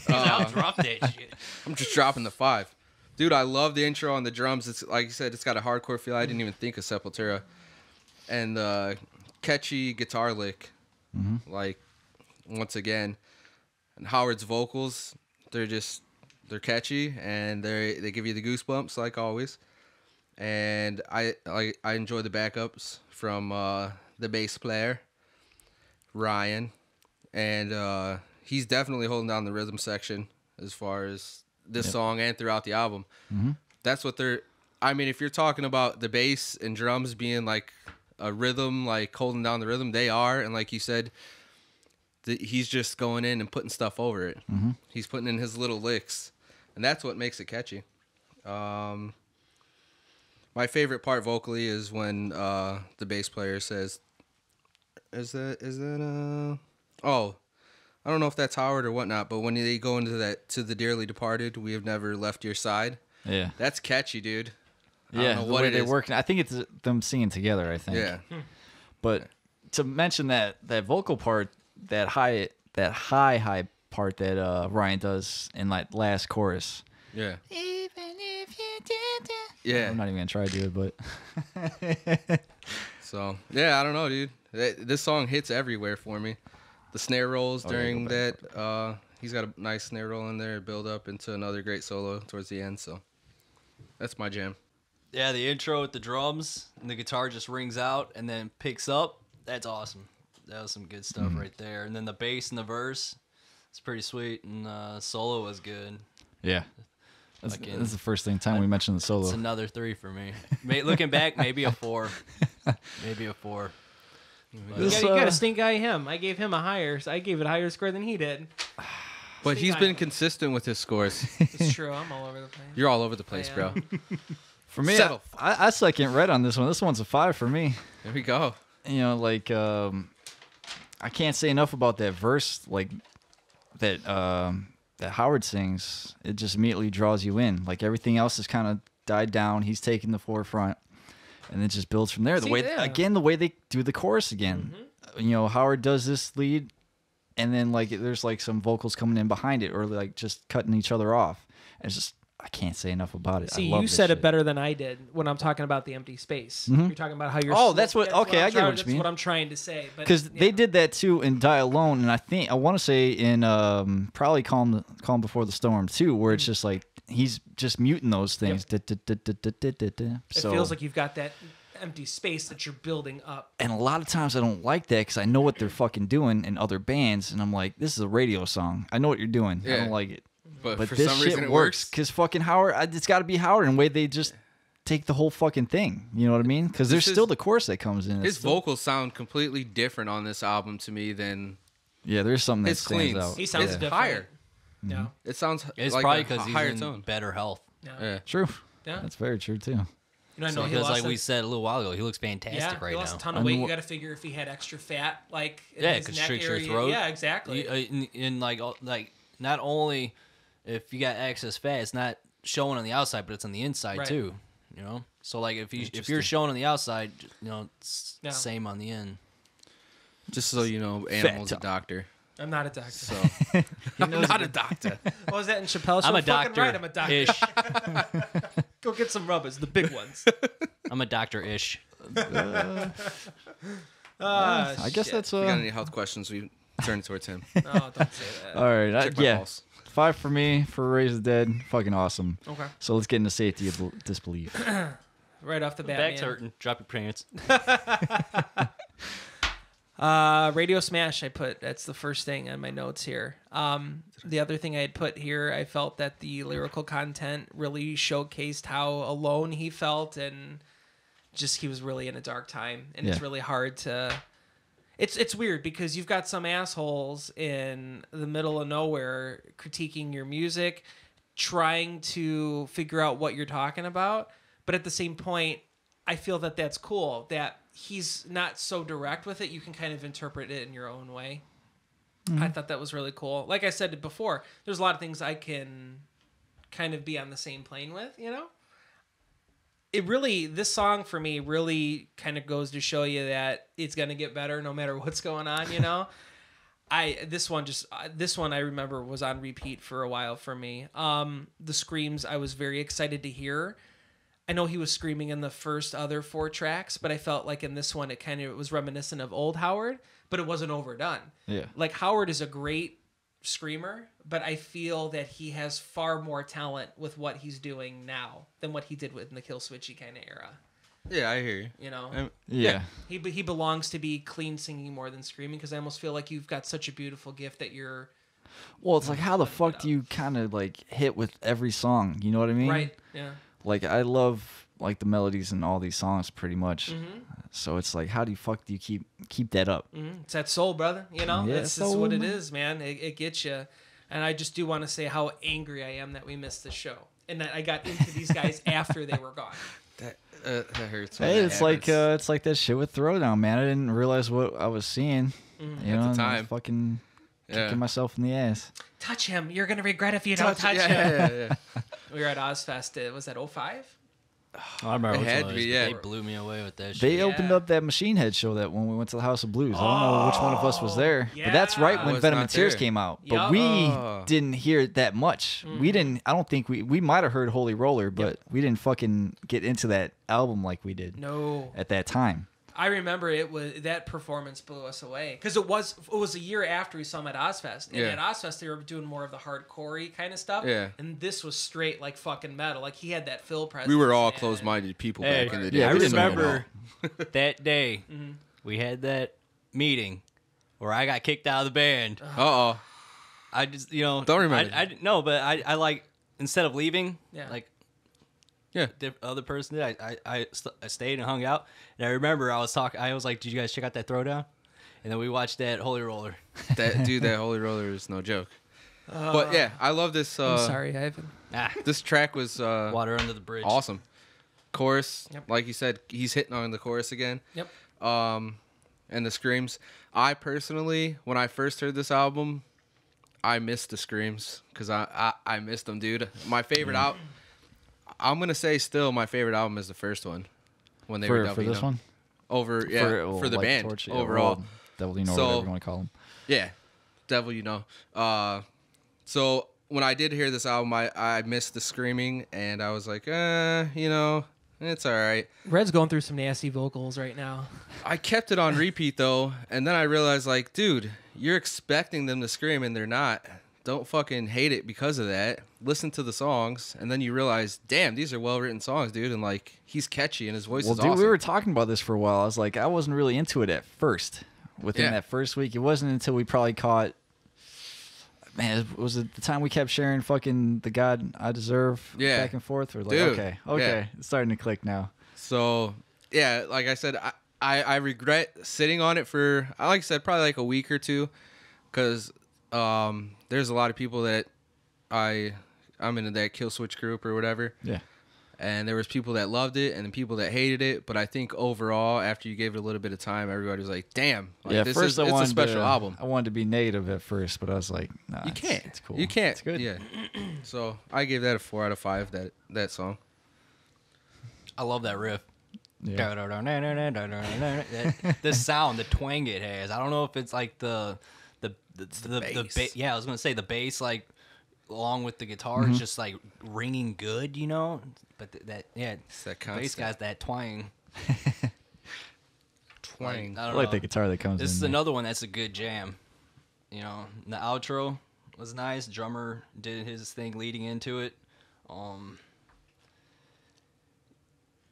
S4: I'll drop that shit.
S3: I'm just dropping the 5. Dude, I love the intro on the drums. It's like you said, it's got a hardcore feel. I didn't even think of Sepultura. And the catchy guitar lick, like once again, and Howard's vocals, they're catchy and they give you the goosebumps like always. And I enjoy the backups from the bass player, Ryan, and he's definitely holding down the rhythm section as far as this song and throughout the album. That's what if you're talking about the bass and drums being like a rhythm, like holding down the rhythm, they are. And like you said, he's just going in and putting stuff over it. He's putting in his little licks, and that's what makes it catchy. My favorite part vocally is when the bass player says, "Is that oh, I don't know if that's Howard or whatnot, but when they go into to the dearly departed, we have never left your side."
S1: Yeah.
S3: That's catchy, dude. I
S1: Yeah,
S3: don't know
S1: the
S3: what
S1: way
S3: it
S1: they're
S3: is.
S1: working. I think it's them singing together. I think.
S3: Yeah,
S1: But to mention that vocal part, high part that Ryan does in like last chorus.
S3: Yeah.
S1: Even if you did that.
S3: Yeah.
S1: I'm not even gonna try to do it, but
S3: So yeah, I don't know, dude. This song hits everywhere for me. The snare rolls during that. He's got a nice snare roll in there, build up into another great solo towards the end. So that's my jam.
S4: Yeah, the intro with the drums and the guitar just rings out and then picks up. That's awesome. That was some good stuff right there. And then the bass and the verse, it's pretty sweet. And solo was good.
S1: yeah. This is the first time we mentioned the solo.
S4: It's another 3 for me. Looking back, maybe a 4. Maybe a 4.
S2: You got to stink eye him. I gave him I gave it a higher score than he did.
S3: But he's been consistent with his scores.
S2: It's true. I'm all over the place.
S3: You're all over the place,
S2: I
S3: bro.
S2: am.
S1: For me,
S3: Settle.
S1: I second red on this one. This one's a 5 for me.
S3: There we go.
S1: You know, like I can't say enough about that verse, like that Howard sings. It just immediately draws you in. Like everything else has kind of died down. He's taking the forefront, and it just builds from there. The way they do the chorus again. You know, Howard does this lead, and then like there's like some vocals coming in behind it, or like just cutting each other off. And it's just I can't say enough about it.
S2: See,
S1: I love
S2: you
S1: this
S2: said
S1: shit.
S2: it better than I did when I'm talking about the empty space. You're talking about how you're.
S1: Oh, that's what. Okay, I get what you mean.
S2: That's what I'm trying to say.
S1: Because they did that too in Die Alone, and I want to say in probably Calm Before the Storm too, where it's just like he's just muting those things.
S2: It feels like you've got that empty space that you're building up.
S1: And a lot of times I don't like that because I know what they're fucking doing in other bands, and I'm like, this is a radio song. I know what you're doing. I don't like it.
S3: But for
S1: this
S3: some
S1: shit
S3: reason it
S1: works
S3: works.
S1: because fucking Howard. It's got to be Howard in a way they just take the whole fucking thing. You know what I mean? Because there's still the chorus that comes in.
S3: His vocals sound completely different on this album to me than
S1: there's something that
S3: his
S1: stands
S3: cleans.
S1: out.
S2: He sounds
S3: It's
S2: different.
S3: higher.
S2: Yeah.
S3: It sounds
S4: It's
S3: like
S4: probably
S3: a
S4: because he's
S3: higher
S4: in
S3: tone.
S4: better health.
S3: Yeah.
S1: True.
S2: Yeah.
S1: That's very true too.
S2: You know, I know he
S4: Because
S2: lost
S4: like we said a little while ago, he looks fantastic
S2: he
S4: right
S2: lost
S4: now.
S2: a ton of weight. You got to figure if he had extra fat, like in
S4: Yeah,
S2: his
S4: it
S2: neck
S4: constricts your
S2: area.
S4: throat.
S2: Yeah, exactly.
S4: In like not only if you got excess fat, it's not showing on the outside, but it's on the inside
S2: Right.
S4: too. You know, so like if you're showing on the outside, you know, it's same on the end.
S3: Just so you know, Animal's a doctor.
S2: I'm not a doctor.
S3: So I'm not a doctor.
S2: What was that in Chappelle's show?
S4: I'm a
S2: Fucking
S4: doctor.
S2: Right, I'm a doctor.
S4: Ish.
S2: Go get some rubbers, the big ones.
S4: I'm a doctor ish.
S1: I guess that's
S3: If you got any health questions, we turn it towards him.
S2: Oh, don't say that.
S1: all right.
S3: Check my pulse.
S1: 5 for me for Raise the Dead. Fucking awesome.
S2: Okay.
S1: So let's get into Safety of Disbelief.
S2: Right off the bat,
S4: Back's
S2: man.
S4: hurting. Drop your pants.
S2: Radio Smash, I put. That's the first thing on my notes here. The other thing I had put here, I felt that the lyrical content really showcased how alone he felt, and just he was really in a dark time, and it's really hard to. It's weird because you've got some assholes in the middle of nowhere critiquing your music, trying to figure out what you're talking about, but at the same point, I feel that that's cool that he's not so direct with it. You can kind of interpret it in your own way. I thought that was really cool. Like I said before, there's a lot of things I can kind of be on the same plane with, you know? This song for me really kind of goes to show you that it's going to get better no matter what's going on, you know? This one I remember was on repeat for a while for me. The screams I was very excited to hear. I know he was screaming in the first other 4 tracks, but I felt like in this one it was reminiscent of old Howard, but it wasn't overdone.
S1: Yeah.
S2: Like Howard is a great screamer, but I feel that he has far more talent with what he's doing now than what he did in the Kill Switchy kind of era.
S3: Yeah, I hear you.
S2: You know?
S1: Yeah.
S2: He belongs to be clean singing more than screaming because I almost feel like you've got such a beautiful gift that you're...
S1: Well, it's like how the fuck do you kind of like hit with every song? You know what I mean?
S2: Right, yeah.
S1: Like I love like the melodies in all these songs pretty much. So it's like how do you keep that up?
S2: It's that soul, brother. You know,
S1: Yeah,
S2: it's
S1: soul,
S2: what it
S1: man.
S2: is, man. It gets you. And I just do want to say how angry I am that we missed the show and that I got into these guys after they were gone.
S3: That hurts.
S1: Hey, it's like that shit with Throwdown, man. I didn't realize what I was seeing. You know,
S3: the
S1: and I was
S3: time.
S1: fucking kicking myself in the ass.
S2: Touch him. You're gonna regret if you don't touch him.
S3: Yeah.
S2: We were at Ozfest. Was that 05?
S4: I remember
S3: It
S4: which
S3: had
S4: one
S3: to
S4: it was,
S3: be,
S4: but
S3: yeah.
S4: They blew me away with that shit.
S1: They opened
S2: Yeah.
S1: up that Machine Head show that when we went to the House of Blues. I don't know which one of us was there, but that's right
S2: Yeah.
S1: when
S3: Was
S1: Venom
S3: not
S1: and Tears
S3: there.
S1: came out. But
S2: Yup.
S1: we
S3: Oh.
S1: didn't hear it that much. We didn't. I don't think we might have heard Holy Roller, but we didn't fucking get into that album like we did
S2: No.
S1: at that time.
S2: I remember that performance blew us away because it was a year after we saw them at Ozfest, and
S3: Yeah.
S2: at Ozfest they were doing more of the hardcore-y kind of stuff.
S3: Yeah.
S2: And this was straight like fucking metal. Like he had that Phil presence.
S3: We were all
S2: man.
S3: closed-minded people
S4: Hey,
S3: back in the day.
S1: yeah,
S4: I
S1: we didn't know
S4: remember that day we had that meeting where I got kicked out of the band.
S3: Uh-oh.
S4: I just,
S3: Don't remember.
S4: I didn't know, but I like, instead of leaving,
S2: Yeah.
S4: like
S3: Yeah.
S4: the other person did, I stayed and hung out. And I remember I was like, did you guys check out that Throwdown? And then we watched that Holy Roller.
S3: That Holy Roller is no joke. But yeah, I love this.
S2: I'm sorry, Ivan.
S3: This track was
S4: Water under the bridge.
S3: awesome. Chorus,
S2: Yep.
S3: like you said, he's hitting on the chorus again.
S2: Yep.
S3: And the screams. I personally, when I first heard this album, I missed the screams because I missed them, dude. My favorite out. I'm gonna say still my favorite album is the first one when they were
S1: For this one,
S3: over for the
S1: Light
S3: band
S1: Torch, yeah,
S3: overall.
S1: well, Devil, you know,
S3: So-
S1: whatever you want to call them.
S3: Yeah, Devil, you know. So when I did hear this album, I missed the screaming, and I was like, you know, it's all right.
S2: Red's going through some nasty vocals right now.
S3: I kept it on repeat though, and then I realized, like, dude, you're expecting them to scream, and they're not. Don't fucking hate it because of that. Listen to the songs, and then you realize, damn, these are well written songs, dude, and like he's catchy, and his voice
S1: Well,
S3: is
S1: dude,
S3: awesome.
S1: we were talking about this for a while. I was like, I wasn't really into it at first. Within
S3: Yeah.
S1: that first week, it wasn't until we probably caught. Man, was it the time we kept sharing fucking The God I Deserve
S3: Yeah.
S1: back and forth? Or like,
S3: Dude,
S1: okay,
S3: yeah.
S1: it's starting to click now.
S3: So yeah, like I said, I regret sitting on it for, like I said, probably like a week or two, because there's a lot of people that I'm in that Kill Switch group or whatever,
S1: Yeah.
S3: and there was people that loved it and then people that hated it. But I think overall, after you gave it a little bit of time, everybody was like, "Damn, like,
S1: Yeah,
S3: this
S1: first
S3: is
S1: I
S3: it's a
S1: wanted
S3: special
S1: to,
S3: album."
S1: I wanted to be negative at first, but I was like, nah,
S3: You can't.
S1: It's cool.
S3: You can't.
S1: It's good.
S3: Yeah. So I gave that a 4 out of 5. That song.
S4: I love that riff.
S1: Yeah.
S4: The sound, the twang it has. I don't know if it's like the
S3: bass.
S4: yeah, I was gonna say the bass, like along with the guitar, is just like ringing good, you know. But that
S3: It's that
S4: bass
S3: constant
S4: guy's that twang.
S3: twang.
S4: I
S1: I
S4: don't
S1: like
S4: know.
S1: the guitar that comes
S4: This
S1: in
S4: is
S1: there.
S4: another one that's a good jam. You know, the outro was nice. Drummer did his thing leading into it.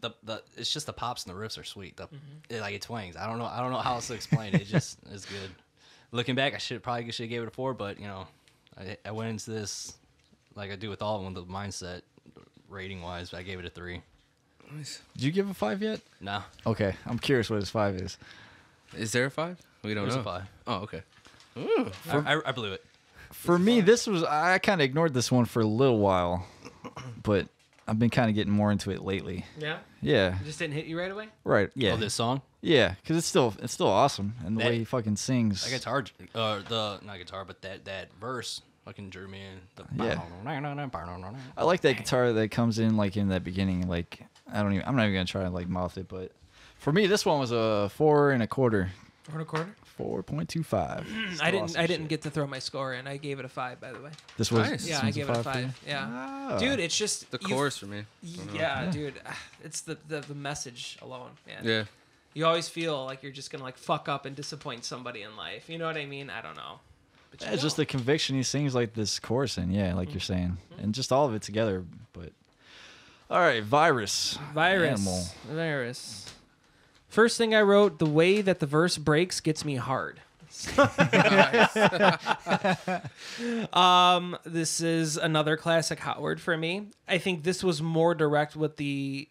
S4: The it's just the pops and the riffs are sweet. Like it twangs. I don't know how else to explain it. It just is good. Looking back, I should have gave it a 4, but you know, I went into this like I do with all of them, the mindset rating wise. I gave it a 3.
S3: Nice.
S1: Did you give a 5 yet?
S4: No,
S1: Okay, I'm curious what his 5 is.
S3: Is there a 5? We don't
S4: there's
S3: know.
S4: a 5.
S3: Oh, okay.
S4: I blew it.
S1: For me, I kind of ignored this one for a little while, but I've been kind of getting more into it lately.
S2: Yeah.
S1: Yeah,
S2: It just didn't hit you right away.
S1: right. Yeah,
S4: Oh, this song.
S1: yeah, because it's still awesome, and the
S4: That-
S1: way he fucking sings.
S4: That guitar, not guitar, but that verse fucking drew me in.
S1: Yeah. I like that guitar that comes in like in that beginning. Like I'm not even gonna try to like mouth it, but for me, this one was a 4 1/4, 4.25.
S2: I didn't get to throw my score in. I gave it a 5, by the way.
S1: This was
S3: Nice.
S1: this
S2: Yeah, I
S1: one's
S2: gave it a
S1: for you?
S2: 5. Yeah.
S1: Ah.
S2: Dude, it's just
S3: The
S2: you-
S3: chorus for me.
S2: Yeah, dude, it's the message alone, man.
S3: Yeah.
S2: You always feel like you're just gonna like fuck up and disappoint somebody in life. You know what I mean? I don't know. But you
S1: Yeah, it's just the
S2: don't.
S1: conviction he sings like this chorus in, yeah, like you're saying, and just all of it together. But all right, virus. Animal.
S2: Virus. First thing I wrote: the way that the verse breaks gets me hard. This is another classic Howard for me. I think this was more direct with the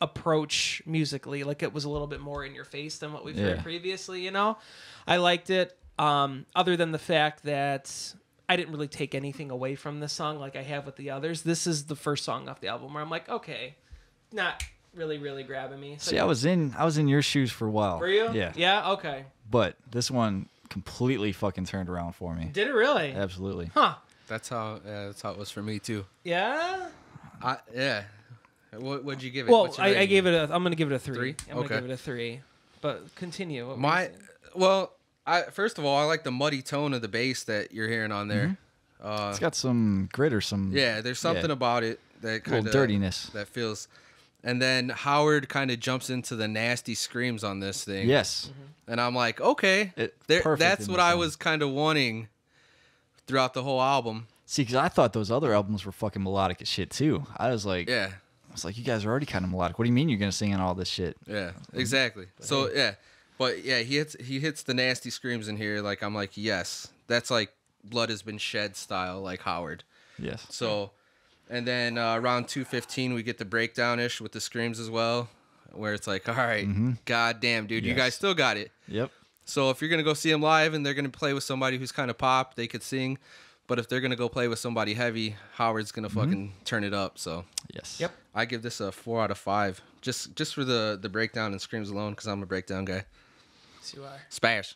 S2: approach musically. Like it was a little bit more in your face than what we've heard
S1: Yeah.
S2: previously, you know? I liked it. Other than the fact that I didn't really take anything away from this song like I have with the others. This is the first song off the album where I'm like, okay, not really grabbing me. So
S1: See, I was in your shoes for a while.
S2: were you?
S1: Yeah.
S2: Yeah, okay.
S1: But this one completely fucking turned around for me.
S2: Did it really?
S1: Absolutely.
S2: Huh.
S3: That's how it was for me too.
S2: Yeah?
S3: Yeah. What'd you give it?
S2: Well,
S3: What's your
S2: I
S3: rating?
S2: gave it a. I'm gonna give it a 3.
S3: Three?
S2: I'm gonna
S3: Okay.
S2: give it a 3. But continue. What were you
S3: My
S2: saying?
S3: well, first of all, I like the muddy tone of the bass that you're hearing on there.
S1: It's got some grit or some
S3: Yeah, there's something about it that kind
S1: little
S3: of
S1: dirtiness.
S3: that feels. And then Howard kind of jumps into the nasty screams on this thing.
S1: Yes.
S3: And I'm like, okay,
S1: Perfect
S3: that's
S1: in
S3: what
S1: the
S3: I
S1: song.
S3: was kind of wanting throughout the whole album.
S1: See, because I thought those other albums were fucking melodic as shit too. I was like,
S3: Yeah,
S1: you guys are already kind of melodic. What do you mean you're gonna sing on all this shit?
S3: yeah, exactly. So yeah, but yeah, he hits the nasty screams in here. Like I'm like, yes, that's like blood has been shed style, like Howard.
S1: Yes.
S3: So, and then around 2:15 we get the breakdown ish with the screams as well, where it's like, all right, goddamn, dude, you
S1: Yes.
S3: guys still got it.
S1: Yep.
S3: So if you're gonna go see them live and they're gonna play with somebody who's kind of pop, they could sing. But if they're gonna go play with somebody heavy, Howard's gonna fucking turn it up. So
S1: Yes.
S2: Yep.
S3: I give this a 4 out of 5, just for the breakdown and screams alone, because I'm a breakdown guy.
S2: Yes, you are.
S3: Spash.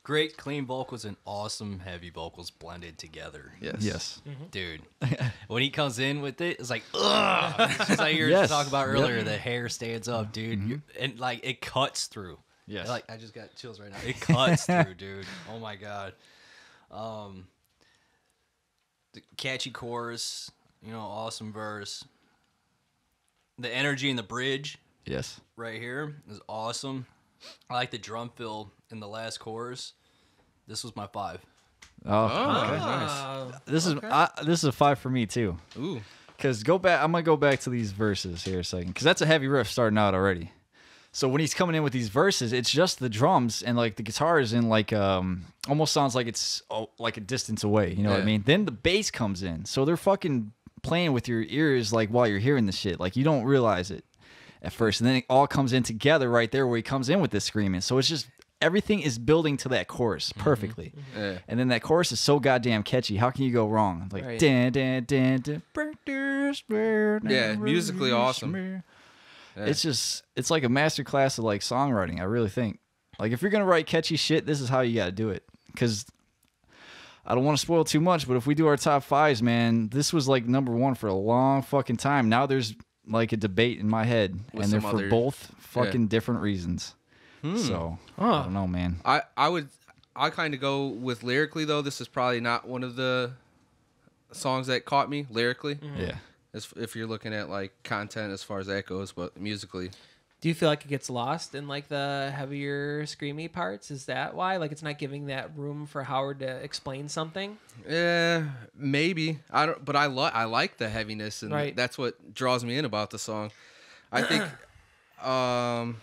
S4: Great clean vocals and awesome heavy vocals blended together.
S3: Yes.
S1: Yes.
S4: Dude, when he comes in with it, it's like, ugh. It's just like you were
S1: Yes.
S4: talking about earlier.
S1: Yep.
S4: The hair stands up, dude, and like it cuts through.
S1: Yes.
S4: Like I just got chills right now. It cuts through, dude. Oh my god. The catchy chorus, awesome verse. The energy in the bridge
S1: Yes.
S4: right here is awesome. I like the drum fill in the last chorus. This was my 5.
S1: Oh,
S3: Okay.
S1: okay.
S3: Nice.
S1: This is a 5 for me too.
S3: Ooh.
S1: Because I'm gonna go back to these verses here a second, because that's a heavy riff starting out already. So when he's coming in with these verses, it's just the drums and like the guitar is in like almost sounds like it's like a distance away. You know what I
S3: Yeah.
S1: mean? Then the bass comes in, so they're fucking playing with your ears like while you're hearing the shit. Like you don't realize it at first, and then it all comes in together right there where he comes in with this screaming. So it's just everything is building to that chorus perfectly.
S3: Yeah.
S1: And then that chorus is so goddamn catchy. How can you go wrong? Like,
S2: Right.
S3: Yeah, musically awesome. Yeah.
S1: It's like a master class of like songwriting. I really think. Like if you're gonna write catchy shit, this is how you got to do it. Because I don't want to spoil too much, but if we do our top 5s, man, this was like number 1 for a long fucking time. Now there's like a debate in my head,
S3: With
S1: and they're
S3: some
S1: for
S3: other-
S1: both fucking different reasons. So I don't know, man.
S3: I kind of go with lyrically though. This is probably not one of the songs that caught me lyrically.
S1: Yeah.
S3: If you're looking at like content as far as that goes, but musically,
S2: Do you feel like it gets lost in like the heavier screamy parts? Is that why? Like it's not giving that room for Howard to explain something?
S3: maybe I don't. But I like the heaviness, and
S2: Right.
S3: that's what draws me in about the song. I think, I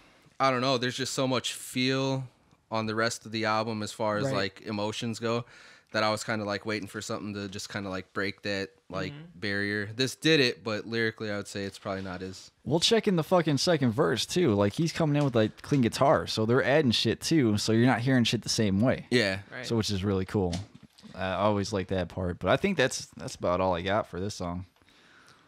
S3: don't know. There's just so much feel on the rest of the album as far as
S2: Right.
S3: like emotions go, that I was kind of like waiting for something to just kind of like break that like barrier. This did it, but lyrically, I would say it's probably not as.
S1: We'll check in the fucking second verse too. Like he's coming in with like clean guitar, so they're adding shit too. So you're not hearing shit the same way.
S3: Yeah.
S2: Right.
S1: So which is really cool. I always like that part. But I think that's about all I got for this song.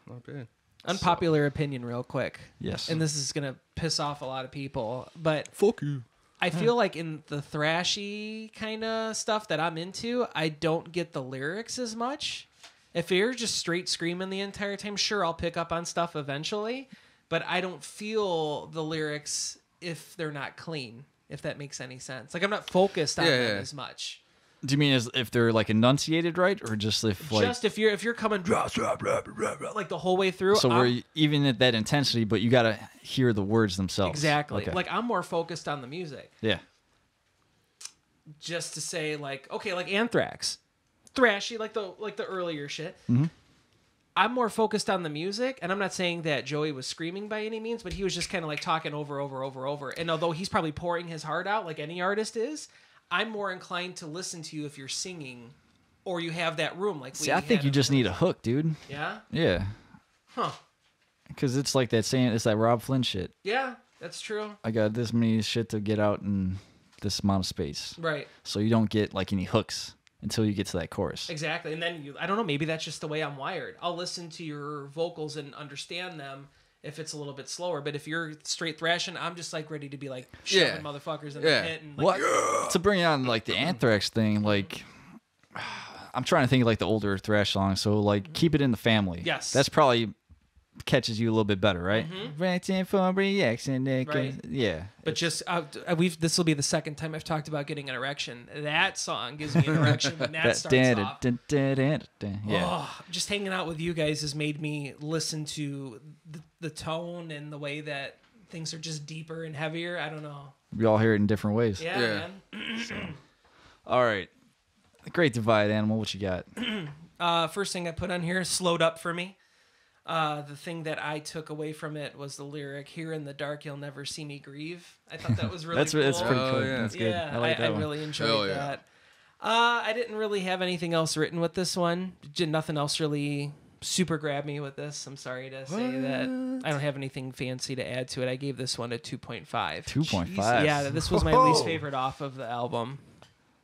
S3: Not bad.
S2: Unpopular opinion, real quick.
S1: Yes.
S2: And this is gonna piss off a lot of people, but
S3: Fuck you.
S2: I feel like in the thrashy kind of stuff that I'm into, I don't get the lyrics as much. If you're just straight screaming the entire time, sure, I'll pick up on stuff eventually, but I don't feel the lyrics if they're not clean, if that makes any sense. Like I'm not focused on them as much.
S1: Do you mean as if they're like enunciated right, or just if like
S2: Just if you're coming like the whole way through,
S1: so
S2: I'm-
S1: we're even at that intensity, but you gotta hear the words themselves.
S2: exactly.
S1: Okay.
S2: Like I'm more focused on the music.
S1: yeah.
S2: Just to say like, okay, like Anthrax, thrashy, like the earlier shit.
S1: Mm-hmm.
S2: I'm more focused on the music, and I'm not saying that Joey was screaming by any means, but he was just kind of like talking over. And although he's probably pouring his heart out like any artist is, I'm more inclined to listen to you if you're singing, or you have that room like.
S1: See, I think you just need a hook, dude.
S2: Yeah.
S1: Yeah.
S2: Huh.
S1: Because it's like that saying, it's that Rob Flynn shit.
S2: Yeah, that's true.
S1: I got this many shit to get out in this amount of space.
S2: Right.
S1: So you don't get like any hooks until you get to that chorus.
S2: Exactly. And then I don't know, maybe that's just the way I'm wired. I'll listen to your vocals and understand them if it's a little bit slower. But if you're straight thrashing, I'm just like ready to be like shoving motherfuckers in the pit. And like,
S1: What? To bring on like the Anthrax thing, like I'm trying to think of like the older thrash songs. So like Keep It in the Family.
S2: Yes.
S1: That's probably catches you a little bit better, right? Waiting for a reaction.
S2: Right.
S1: Yeah.
S2: But just this will be the second time I've talked about getting an erection. That song gives me an erection when that starts off.
S1: Yeah.
S2: Oh, just hanging out with you guys has made me listen to the tone and the way that things are just deeper and heavier. I don't know.
S1: We all hear it in different ways.
S2: Yeah. Man.
S1: All right. Great Divide, Animal. What you got?
S2: First thing I put on here, Slowed Up for me. The thing that I took away from it was the lyric, "Here in the dark, you'll never see me grieve." I thought that was really
S1: That's
S2: cool.
S1: pretty cool.
S3: Oh, yeah.
S1: That's good.
S2: Yeah,
S1: I like that
S2: I
S1: one.
S2: really enjoyed that. I didn't really have anything else written with this one. Nothing else really super grabbed me with this. I'm sorry to say that. I don't have anything fancy to add to it. I gave this one a 2.5.
S1: 2.5.
S2: Yeah, this was my least favorite off of the album.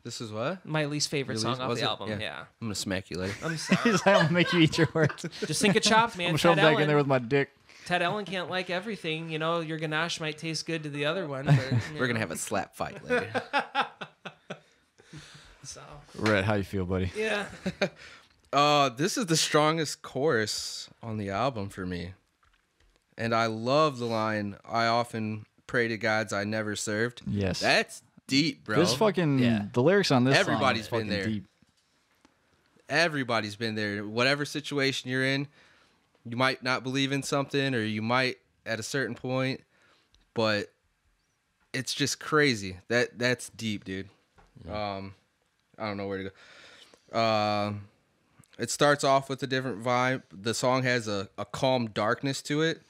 S3: This is what?
S2: My least favorite
S3: Your
S2: song
S3: least-
S2: off
S3: was
S2: the
S3: it?
S2: album. Yeah.
S3: I'm gonna smack you later.
S2: I'm sorry.
S1: He's like, I'm gonna make you eat your words.
S2: Just think of Chopped, man.
S1: I'm gonna shove
S2: Ted
S1: back
S2: Allen.
S1: in there with my dick.
S2: Ted Allen can't like everything. You know, your ganache might taste good to the other one. But,
S3: We're gonna have a slap fight later.
S2: So,
S1: Rhett, how you feel, buddy?
S2: yeah.
S3: This is the strongest chorus on the album for me, and I love the line, "I often pray to gods I never served."
S1: Yes.
S3: That's deep, bro.
S1: This fucking
S4: Yeah.
S1: the lyrics on this
S3: Everybody's
S1: song is
S3: been
S1: fucking
S3: there.
S1: deep.
S3: Everybody's been there. Whatever situation you're in, you might not believe in something, or you might at a certain point, but it's just crazy. That's deep, dude. I don't know where to go. It starts off with a different vibe. The song has a calm darkness to it,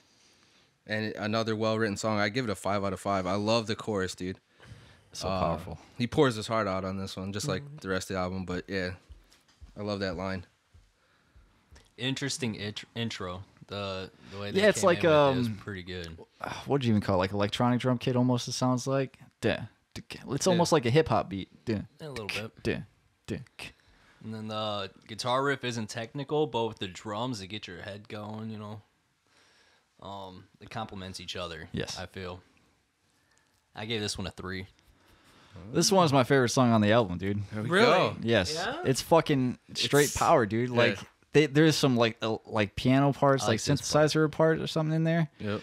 S3: and another well-written song. I give it a 5 out of 5. I love the chorus, dude.
S1: So powerful.
S3: He pours his heart out on this one, just like the rest of the album. But yeah, I love that line.
S4: Interesting intro. The way they
S1: Yeah, it's
S4: came
S1: like,
S4: in with it was pretty good.
S1: What'd you even call it? Like electronic drum kit almost, it sounds like. It's almost like a hip hop beat.
S4: A little bit. And then the guitar riff isn't technical, but with the drums, it gets your head going, you know. It complements each other.
S1: Yes.
S4: I feel. I gave this one a 3.
S1: This one's my favorite song on the album, dude.
S3: There we
S2: Really?
S3: go.
S1: Yes.
S2: Yeah?
S1: It's fucking straight
S3: It's-
S1: power, dude. Like there's some like piano parts, like
S4: like this
S1: synthesizer part or something in there.
S3: Yep.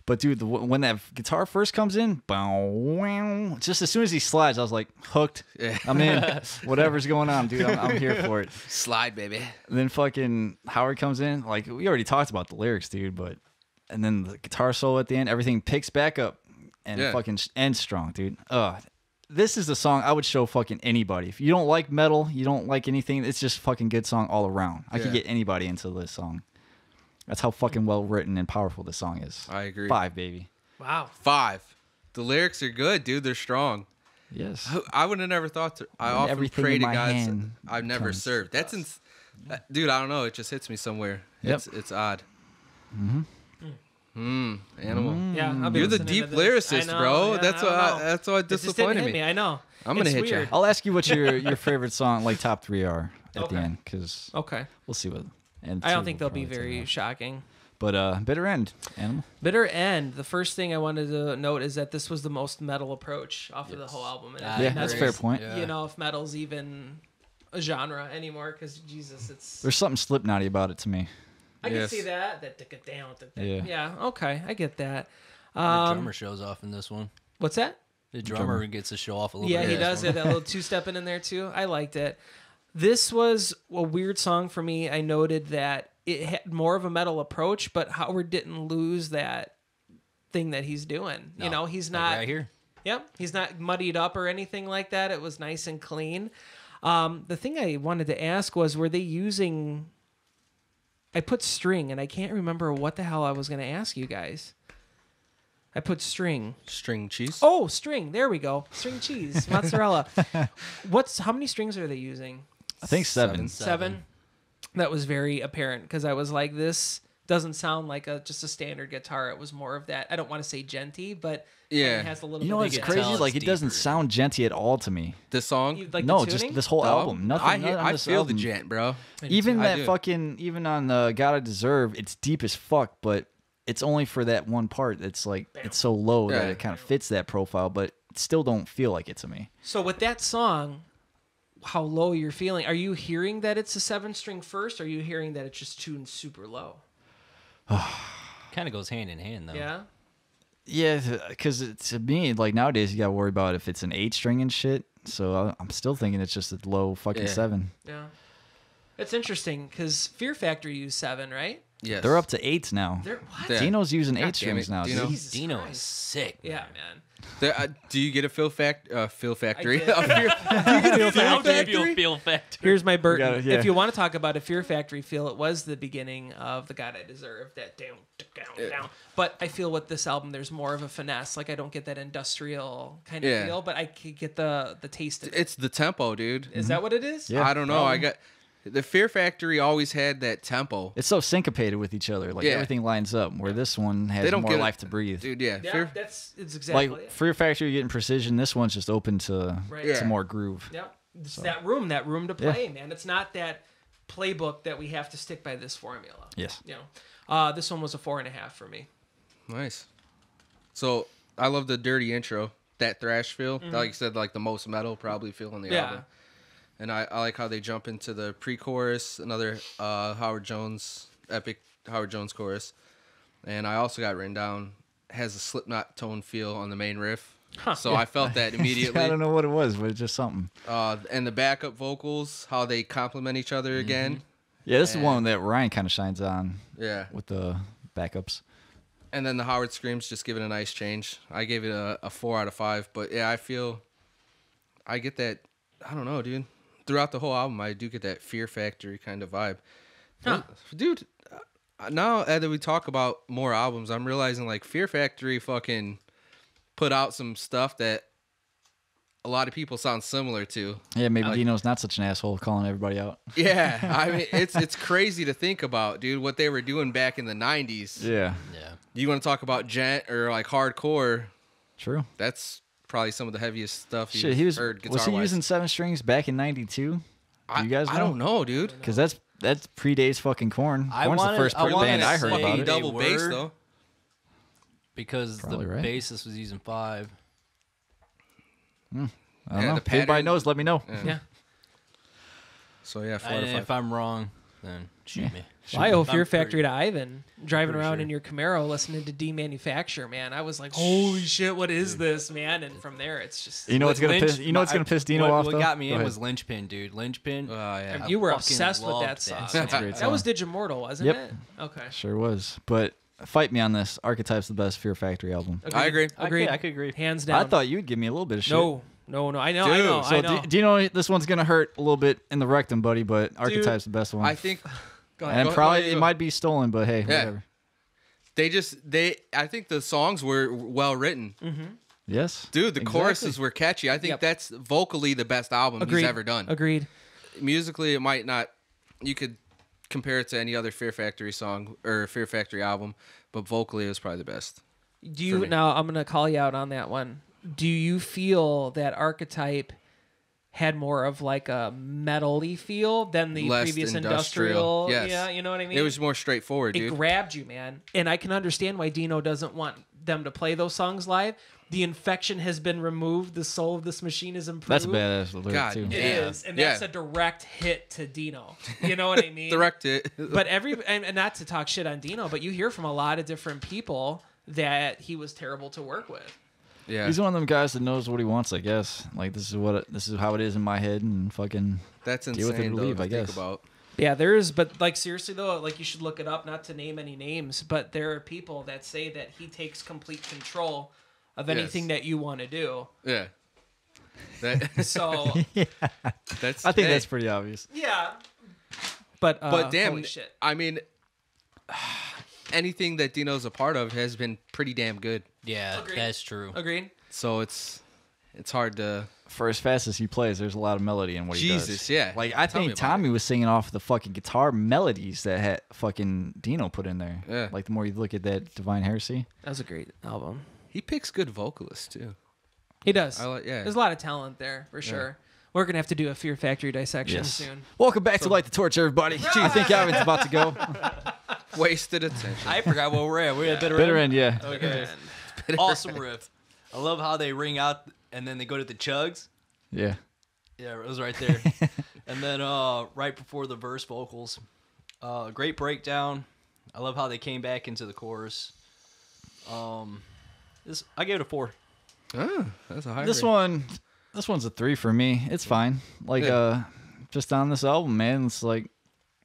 S1: But dude, when that guitar first comes in, bow, wow, just as soon as he slides, I was like hooked.
S3: Yeah.
S1: I'm in. Whatever's going on, dude. I'm here for it.
S3: Slide, baby.
S1: And then fucking Howard comes in. Like we already talked about the lyrics, dude. But and then the guitar solo at the end, everything picks back up and
S3: Yeah.
S1: fucking ends strong, dude. This is the song I would show fucking anybody. If you don't like metal, you don't like anything, it's just fucking good song all around. I could
S3: Yeah.
S1: get anybody into this song. That's how fucking well written and powerful this song is.
S3: I agree.
S1: 5, baby.
S2: Wow.
S3: 5. The lyrics are good, dude. They're strong.
S1: Yes.
S3: I would have never thought to. I
S1: When
S3: often
S1: everything
S3: pray
S1: in
S3: to
S1: my
S3: gods
S1: hand
S3: I've never
S1: comes
S3: served. That's dude. I don't know. It just hits me somewhere.
S1: Yep.
S3: It's odd. Animal.
S2: Yeah, I'll be
S3: You're the
S2: listening
S3: deep
S2: to this.
S3: lyricist,
S2: I know,
S3: bro.
S2: yeah,
S3: That's
S2: I don't know.
S3: that's what
S2: It just didn't
S3: disappointed
S2: hit
S3: me.
S2: me. I know.
S3: I'm gonna
S2: It's
S3: hit you.
S2: weird.
S1: I'll ask you what your favorite song, like top 3 are at
S2: Okay.
S1: the end, because
S2: Okay.
S1: we'll see what. And
S2: I don't
S1: 2
S2: think
S1: will
S2: they'll be
S1: probably take
S2: very
S1: off.
S2: shocking.
S1: But Bitter End, Animal.
S2: Bitter End. The first thing I wanted to note is that this was the most metal approach off of the whole album. And
S4: Yeah,
S1: Yeah,
S2: that's
S1: that's a fair point.
S4: Yeah.
S2: You know, if metal's even a genre anymore, because Jesus, it's.
S1: There's something Slipknotty about it to me.
S2: I can
S3: Yes.
S2: see that. That down.
S1: Yeah.
S2: Yeah. Okay, I get that.
S4: The drummer shows off in this one.
S2: What's that?
S4: The drummer gets to show off a little
S2: Yeah,
S4: bit.
S2: he
S4: in this
S2: does
S4: one.
S2: it. That little two-stepping in there too. I liked it. This was a weird song for me. I noted that it had more of a metal approach, but Howard didn't lose that thing that he's doing. You
S4: No,
S2: know, he's
S4: like
S2: not.
S4: right here.
S2: Yep, he's not muddied up or anything like that. It was nice and clean. The thing I wanted to ask was, were they using? I put string, and I can't remember what the hell I was going to ask you guys. I put string.
S3: String cheese.
S2: Oh, string. There we go. String cheese, mozzarella. How many strings are they using?
S1: I think 7.
S2: Seven. That was very apparent because I was like, this doesn't sound like just a standard guitar. It was more of that. I don't want to say genty, but
S3: Yeah.
S2: it has a little.
S1: You know
S2: bit
S1: what's
S2: of
S4: can
S1: crazy?
S4: tell it's
S1: Like it doesn't
S4: deeper.
S1: sound genty at all to me.
S3: This song.
S2: You like
S1: No,
S2: the
S1: just
S2: tuning?
S1: this whole
S3: No,
S1: album. Nothing. on
S3: I
S1: this
S3: feel
S1: album.
S3: the gent, bro.
S1: Even
S3: I
S1: that
S3: do.
S1: fucking on the God I Deserve, it's deep as fuck, but it's only for that one part. It's like it's so low that
S3: Yeah.
S1: it kind of fits that profile, but it still don't feel like it to me.
S2: So with that song, how low you're feeling? Are you hearing that it's a 7-string first? Or are you hearing that it's just tuned super low?
S4: Kind of goes hand in hand though.
S2: Yeah.
S1: Yeah, because to me, like nowadays, you got to worry about if it's an 8-string and shit. So I'm still thinking it's just a low fucking 7.
S2: Yeah. It's interesting because Fear Factory used 7, right?
S3: Yes.
S1: They're up to 8s now.
S2: They're what?
S3: Yeah.
S1: Dino's using
S3: God
S1: 8
S3: damn it,
S1: strings now.
S3: Dino.
S1: Dude.
S2: Jesus
S4: Dino
S2: Christ.
S4: is sick.
S2: Yeah, man.
S3: Do you get a Phil Factory?
S2: I
S3: A
S2: did.
S3: Fear Factory?
S4: Feel factory.
S2: Here's my Burton.
S1: got it, yeah.
S2: If you want to talk about a Fear Factory feel, it was the beginning of The God I Deserve, that down, down. But I feel with this album, there's more of a finesse. Like, I don't get that industrial kind of feel, but I could get the taste of it.
S3: It's the tempo, dude.
S2: Is that what it is?
S1: Yeah.
S3: I don't know. I got the Fear Factory always had that tempo,
S1: It's so syncopated with each other. Like
S3: Yeah.
S1: everything lines up. Where this one has
S3: They don't
S1: more
S3: get it.
S1: life to breathe.
S3: dude. Yeah,
S2: Yeah,
S3: Fear,
S2: it's exactly
S1: Like
S2: it.
S1: Fear Factory getting precision. This one's just open to
S2: Right.
S3: Yeah.
S1: to more groove.
S2: Yep. It's that room to play, man. It's not that playbook that we have to stick by this formula.
S1: Yes.
S2: You know, this one was a 4.5 for me.
S3: nice. So I love the dirty intro, that thrash feel. Like you said, like the most metal probably feel on the album. And I like how they jump into the pre-chorus, another epic Howard Jones chorus. And I also got written down, has a Slipknot tone feel on the main riff. So I felt that immediately.
S1: I don't know what it was, but it's just something.
S3: And the backup vocals, how they complement each other again.
S1: Yeah, this is
S3: And-
S1: one that Ryan kind of shines on
S3: Yeah.
S1: with the backups.
S3: And then the Howard screams just give it a nice change. I gave it a 4 out of 5. But yeah, I get that. I don't know, dude. Throughout the whole album, I do get that Fear Factory kind of vibe.
S2: Huh.
S3: Dude, now that we talk about more albums, I'm realizing like Fear Factory fucking put out some stuff that a lot of people sound similar to.
S1: Yeah, maybe Dino's not such an asshole calling everybody out.
S3: Yeah, I mean it's crazy to think about, dude, what they were doing back in the 90s.
S1: Yeah,
S4: Yeah.
S3: You want to talk about gent or like hardcore?
S1: true.
S3: That's probably some of the heaviest stuff
S1: Shit, he was
S3: heard
S1: was he
S3: guitar-wise.
S1: using 7 strings back in '92? Do you guys know?
S3: I don't know, dude.
S1: Because that's predates fucking Korn.
S4: I
S1: Korn's
S4: wanted-
S1: the first
S4: I wanted
S1: band
S4: to
S1: I heard
S4: say
S1: about
S3: Fucking
S1: it.
S3: double
S4: They
S3: bass
S4: were-
S3: though.
S4: Because
S1: Probably
S4: the
S1: right.
S4: bassist was using 5.
S1: I don't
S3: Yeah,
S1: know.
S3: the
S1: If anybody
S3: pattern-
S1: knows, let me know.
S2: Yeah.
S3: So yeah, 4 out
S4: And
S3: of 5.
S4: if I'm wrong, then shoot me.
S2: Well, I owe
S4: I'm
S2: Fear
S4: pretty-
S2: Factory to Ivan driving
S3: pretty
S2: around
S3: sure.
S2: in your Camaro listening to Demanufacture, man. I was like, holy shit, what is this, man? And from there, it's just.
S1: You know what's gonna
S4: Lynch-
S1: piss? You know what's gonna piss Dino
S4: what,
S1: off
S4: What
S1: though?
S4: got me
S1: Go
S4: in
S1: ahead.
S4: was Linchpin, dude. Linchpin.
S3: Oh yeah.
S4: I
S2: You were
S4: fucking
S2: obsessed with
S4: loved
S2: that song.
S1: That's a great
S2: That was
S1: song.
S2: Digimortal, wasn't
S1: Yep.
S2: it? Okay.
S1: Sure was. But fight me on this. Archetype's the best Fear Factory album.
S3: I agree.
S2: Agreed.
S4: I could agree.
S2: Hands down.
S1: I thought you'd give me a little bit of shit.
S2: No. I know.
S3: Dude,
S2: I
S1: So
S2: know.
S1: Dino, this one's gonna hurt a little bit in the rectum, buddy. But Archetype's the best one.
S3: I think
S2: Go
S1: and
S3: Go-
S1: probably
S3: go-
S1: it
S3: go.
S1: might be stolen, but hey, whatever.
S3: I think the songs were well written.
S1: Yes,
S3: Dude, the
S1: exactly.
S3: choruses were catchy. I think
S2: Yep.
S3: that's vocally the best album
S2: Agreed.
S3: he's ever done.
S2: Agreed.
S3: Musically, it might not. You could compare it to any other Fear Factory song or Fear Factory album, but vocally, it was probably the best.
S2: Do you
S3: me.
S2: now? I'm gonna call you out on that one. Do you feel that Archetype had more of like a metal-y feel than the
S3: Less
S2: previous
S3: industrial.
S2: industrial?
S3: Yes.
S2: Yeah, you know what I mean.
S3: It was more straightforward,
S2: It
S3: dude.
S2: grabbed you, man. And I can understand why Dino doesn't want them to play those songs live. The infection has been removed. The soul of this machine is improved.
S1: That's a badass lyric
S3: God
S1: too.
S2: It
S3: Yeah.
S2: is, and
S3: Yeah.
S2: that's a direct hit to Dino. You know what I mean?
S3: Direct it.
S2: But and not to talk shit on Dino, but you hear from a lot of different people that he was terrible to work with.
S3: Yeah,
S1: He's one of them guys that knows what he wants, I guess. Like this is how it is in my head, and fucking
S3: that's
S1: deal with it or
S3: insane though
S1: leave,
S3: to
S1: I
S3: think
S1: guess.
S3: about.
S2: Yeah, there is, but like seriously though, like you should look it up. Not to name any names, but there are people that say that he takes complete control of anything that you want to do.
S3: Yeah. That,
S2: So
S3: that's.
S1: I think
S3: hey.
S1: that's pretty obvious.
S2: yeah, but
S3: But damn,
S2: holy shit.
S3: I mean, anything that Dino's a part of has been pretty damn good.
S4: Yeah,
S2: Agreed.
S4: that's true.
S2: Agreed.
S3: So it's hard to.
S1: For as fast as he plays, there's a lot of melody in what he does.
S3: Jesus, yeah.
S1: Like I
S3: Tell me
S1: think
S3: about
S1: Tommy was singing off the fucking guitar melodies that had fucking Dino put in there.
S3: Yeah.
S1: Like the more you look at that Divine Heresy.
S2: That was a great album.
S3: He picks good vocalists too.
S2: He does.
S3: Yeah.
S2: There's a lot of talent there for sure. We're gonna have to do a Fear Factory dissection
S1: Yes.
S2: soon.
S1: Welcome back to Light the Torch, everybody. Do you think Alvin's about to go?
S3: Wasted attention.
S4: I forgot where we're at. We're at
S1: Bitter end, yeah.
S4: Okay. Awesome riff. I love how they ring out and then they go to the chugs.
S1: Yeah.
S4: Yeah, it was right there. And then right before the verse vocals, great breakdown. I love how they came back into the chorus. I gave it a 4.
S3: Oh, that's a high
S1: This
S3: grade.
S1: one's a 3 for me. It's fine. Like just on this album, man, it's like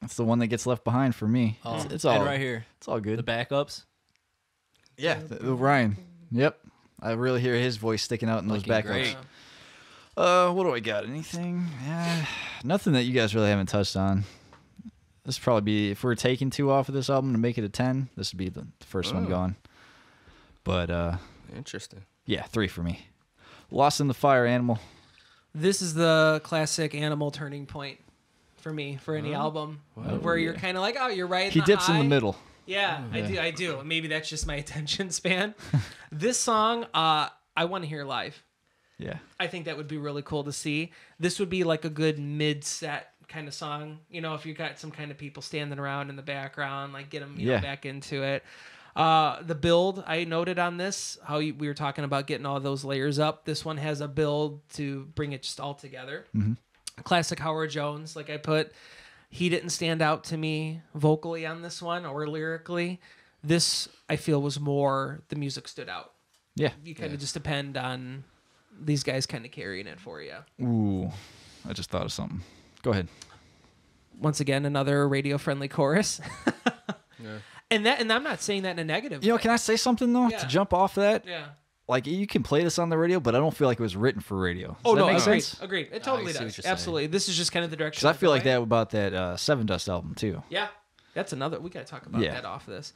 S1: it's the one that gets left behind for me. It's all
S4: and right here,
S1: It's all good.
S4: the backups.
S1: Yeah, Ryan. Yep. I really hear his voice sticking out in those
S4: Looking
S1: backups.
S4: great.
S1: What do I got? Anything? Nothing that you guys really haven't touched on. This would probably be, if we're taking 2 off of this album to make it a 10, this would be the first one gone. But
S3: Interesting.
S1: yeah, 3 for me. Lost in the Fire, Animal.
S2: This is the classic Animal turning point for me for any album, where you're kind of like, oh, you're right.
S1: He dips in the
S2: high.
S1: middle.
S2: Yeah, I do. Maybe that's just my attention span. This song, I want to hear live.
S1: Yeah.
S2: I think that would be really cool to see. This would be like a good mid-set kind of song. You know, if you got some kind of people standing around in the background, like get them you know, back into it. The build, I noted on this, we were talking about getting all those layers up. This one has a build to bring it just all together.
S1: Mm-hmm.
S2: Classic Howard Jones, like I put. He didn't stand out to me vocally on this one or lyrically. This, I feel, was more the music stood out.
S1: Yeah.
S2: You kind of just depend on these guys kind of carrying it for you.
S1: Ooh, I just thought of something. Go ahead.
S2: Once again, another radio-friendly chorus.
S3: Yeah.
S2: And I'm not saying that in a negative
S1: You know,
S2: way.
S1: can I say something, though,
S2: Yeah.
S1: to jump off that?
S2: Yeah.
S1: Like, you can play this on the radio, but I don't feel like it was written for radio. Does that make sense?
S2: agreed. It totally
S4: see what
S2: does.
S4: you're saying.
S2: Absolutely. This is just kind of the direction.
S1: Because I feel like
S2: going.
S1: that about that Seven Dust album, too.
S2: Yeah, that's another. We got to talk about
S1: Yeah.
S2: that off of this.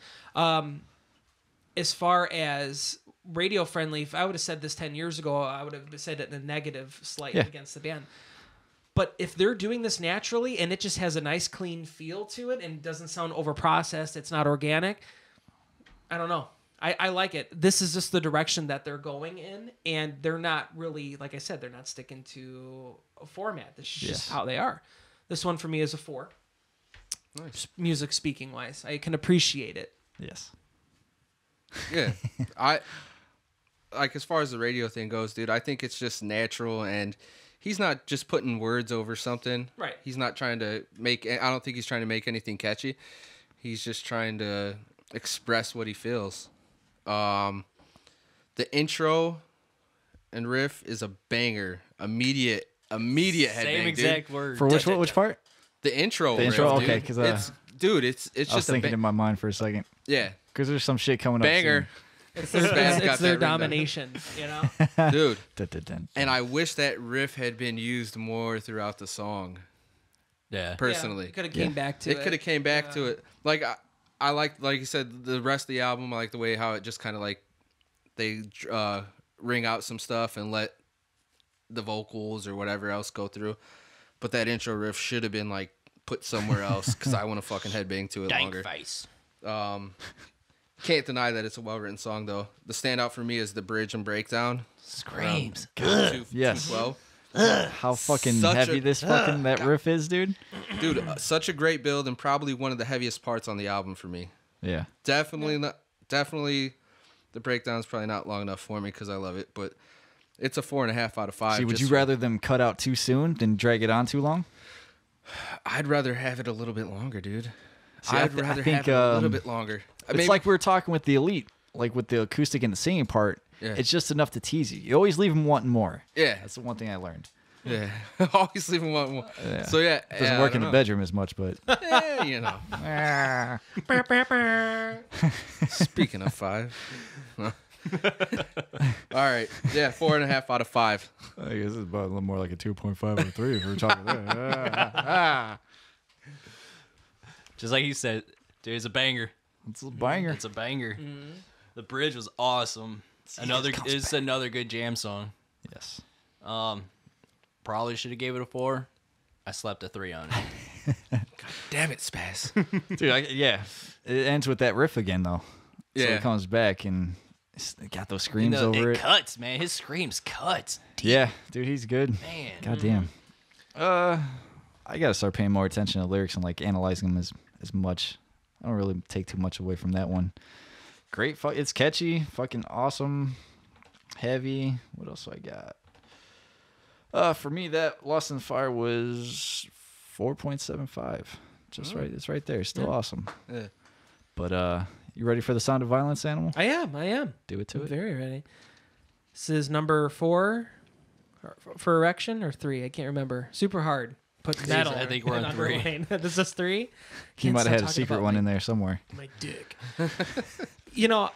S2: As far as radio friendly, if I would have said this 10 years ago, I would have said it in a negative slight against the band. But if they're doing this naturally and it just has a nice clean feel to it and doesn't sound over processed, it's not organic. I don't know. I like it. This is just the direction that they're going in, and they're not really, like I said, they're not sticking to a format. This is just how they are. This one for me is a 4.
S3: Nice.
S2: Music speaking wise, I can appreciate it.
S1: Yes.
S3: Yeah. I like, as far as the radio thing goes, dude, I think it's just natural, and he's not just putting words over something.
S2: Right.
S3: He's not trying to I don't think he's trying to make anything catchy. He's just trying to express what he feels. The intro and riff is a banger. Immediate headbang,
S4: Same exact
S3: dude.
S4: word.
S1: For which part?
S3: The intro.
S1: The
S3: riff,
S1: intro?
S3: dude.
S1: Okay, 'cause,
S3: it's
S1: I was
S3: just
S1: thinking in my mind for a second.
S3: yeah,
S1: Because there's some shit coming
S3: banger,
S2: It's
S3: This band's got
S2: their
S3: that written down.
S2: domination, you know?
S3: dude.
S1: up.
S3: And I wish that riff had been used more throughout the song.
S4: Yeah.
S3: Personally,
S2: Could have came back to it.
S3: it could have came back to it. Like I like you said, the rest of the album. I like the way how it just kind of like they ring out some stuff and let the vocals or whatever else go through. But that intro riff should have been like put somewhere else because I want to fucking headbang to it longer.
S4: face.
S3: Can't deny that it's a well written song though. The standout for me is the bridge and breakdown.
S4: Screams.
S1: Yes.
S3: 212.
S1: How fucking
S3: Such
S1: heavy
S3: a-
S1: this fucking that riff is, dude.
S3: Dude, such a great build and probably one of the heaviest parts on the album for me.
S1: Yeah.
S3: Definitely the breakdown's probably not long enough for me because I love it, but it's a 4.5 out of 5.
S1: See, would
S3: just
S1: you rather them cut out too soon than drag it on too long?
S3: I'd rather have it a little bit longer, dude.
S1: See, I
S3: I'd
S1: th- I
S3: rather
S1: think,
S3: have it a little bit longer.
S1: It's like we were talking with the Elite, like with the acoustic and the singing part.
S3: Yeah.
S1: It's just enough to tease you. You always leave them wanting more.
S3: yeah,
S1: That's the one thing I learned.
S3: yeah. Always leaving one more.
S1: Yeah.
S3: So yeah,
S1: It doesn't work in the bedroom as much, but
S3: Yeah, you know. Speaking of 5. All right, yeah, 4.5 out of 5.
S1: I guess it's about a little more like a 2.5 or 3 if we're talking that.
S4: Just like you said, dude, it's a banger.
S1: It's a banger.
S4: It's a banger. The bridge was awesome. It's another good jam song.
S1: Yes.
S4: Probably should have gave it a 4. I slept a 3 on it.
S3: Damn it, Spaz.
S1: Dude, yeah. It ends with that riff again, though. So
S3: Yeah.
S1: it comes back and it's got those screams over
S4: it
S1: it.
S4: cuts, man. His screams cuts.
S1: Yeah, dude, he's good.
S4: Man.
S1: God damn. I gotta start paying more attention to lyrics and like analyzing them as much. I don't really take too much away from that one. Great, it's catchy, fucking awesome, heavy. What else do I got? For me, that Lost in the Fire was 4.75. Just right. It's right there. Still awesome.
S3: Yeah.
S1: But you ready for the Sound of Violence, Animal?
S2: I am.
S1: Do it to
S2: I'm
S1: it.
S2: very ready. This is number 4 for erection or 3. I can't remember. Super hard. Put metal.
S4: I think we're on 3.
S2: underline. This is 3.
S1: You might have had a secret one in there somewhere.
S2: My dick. You know,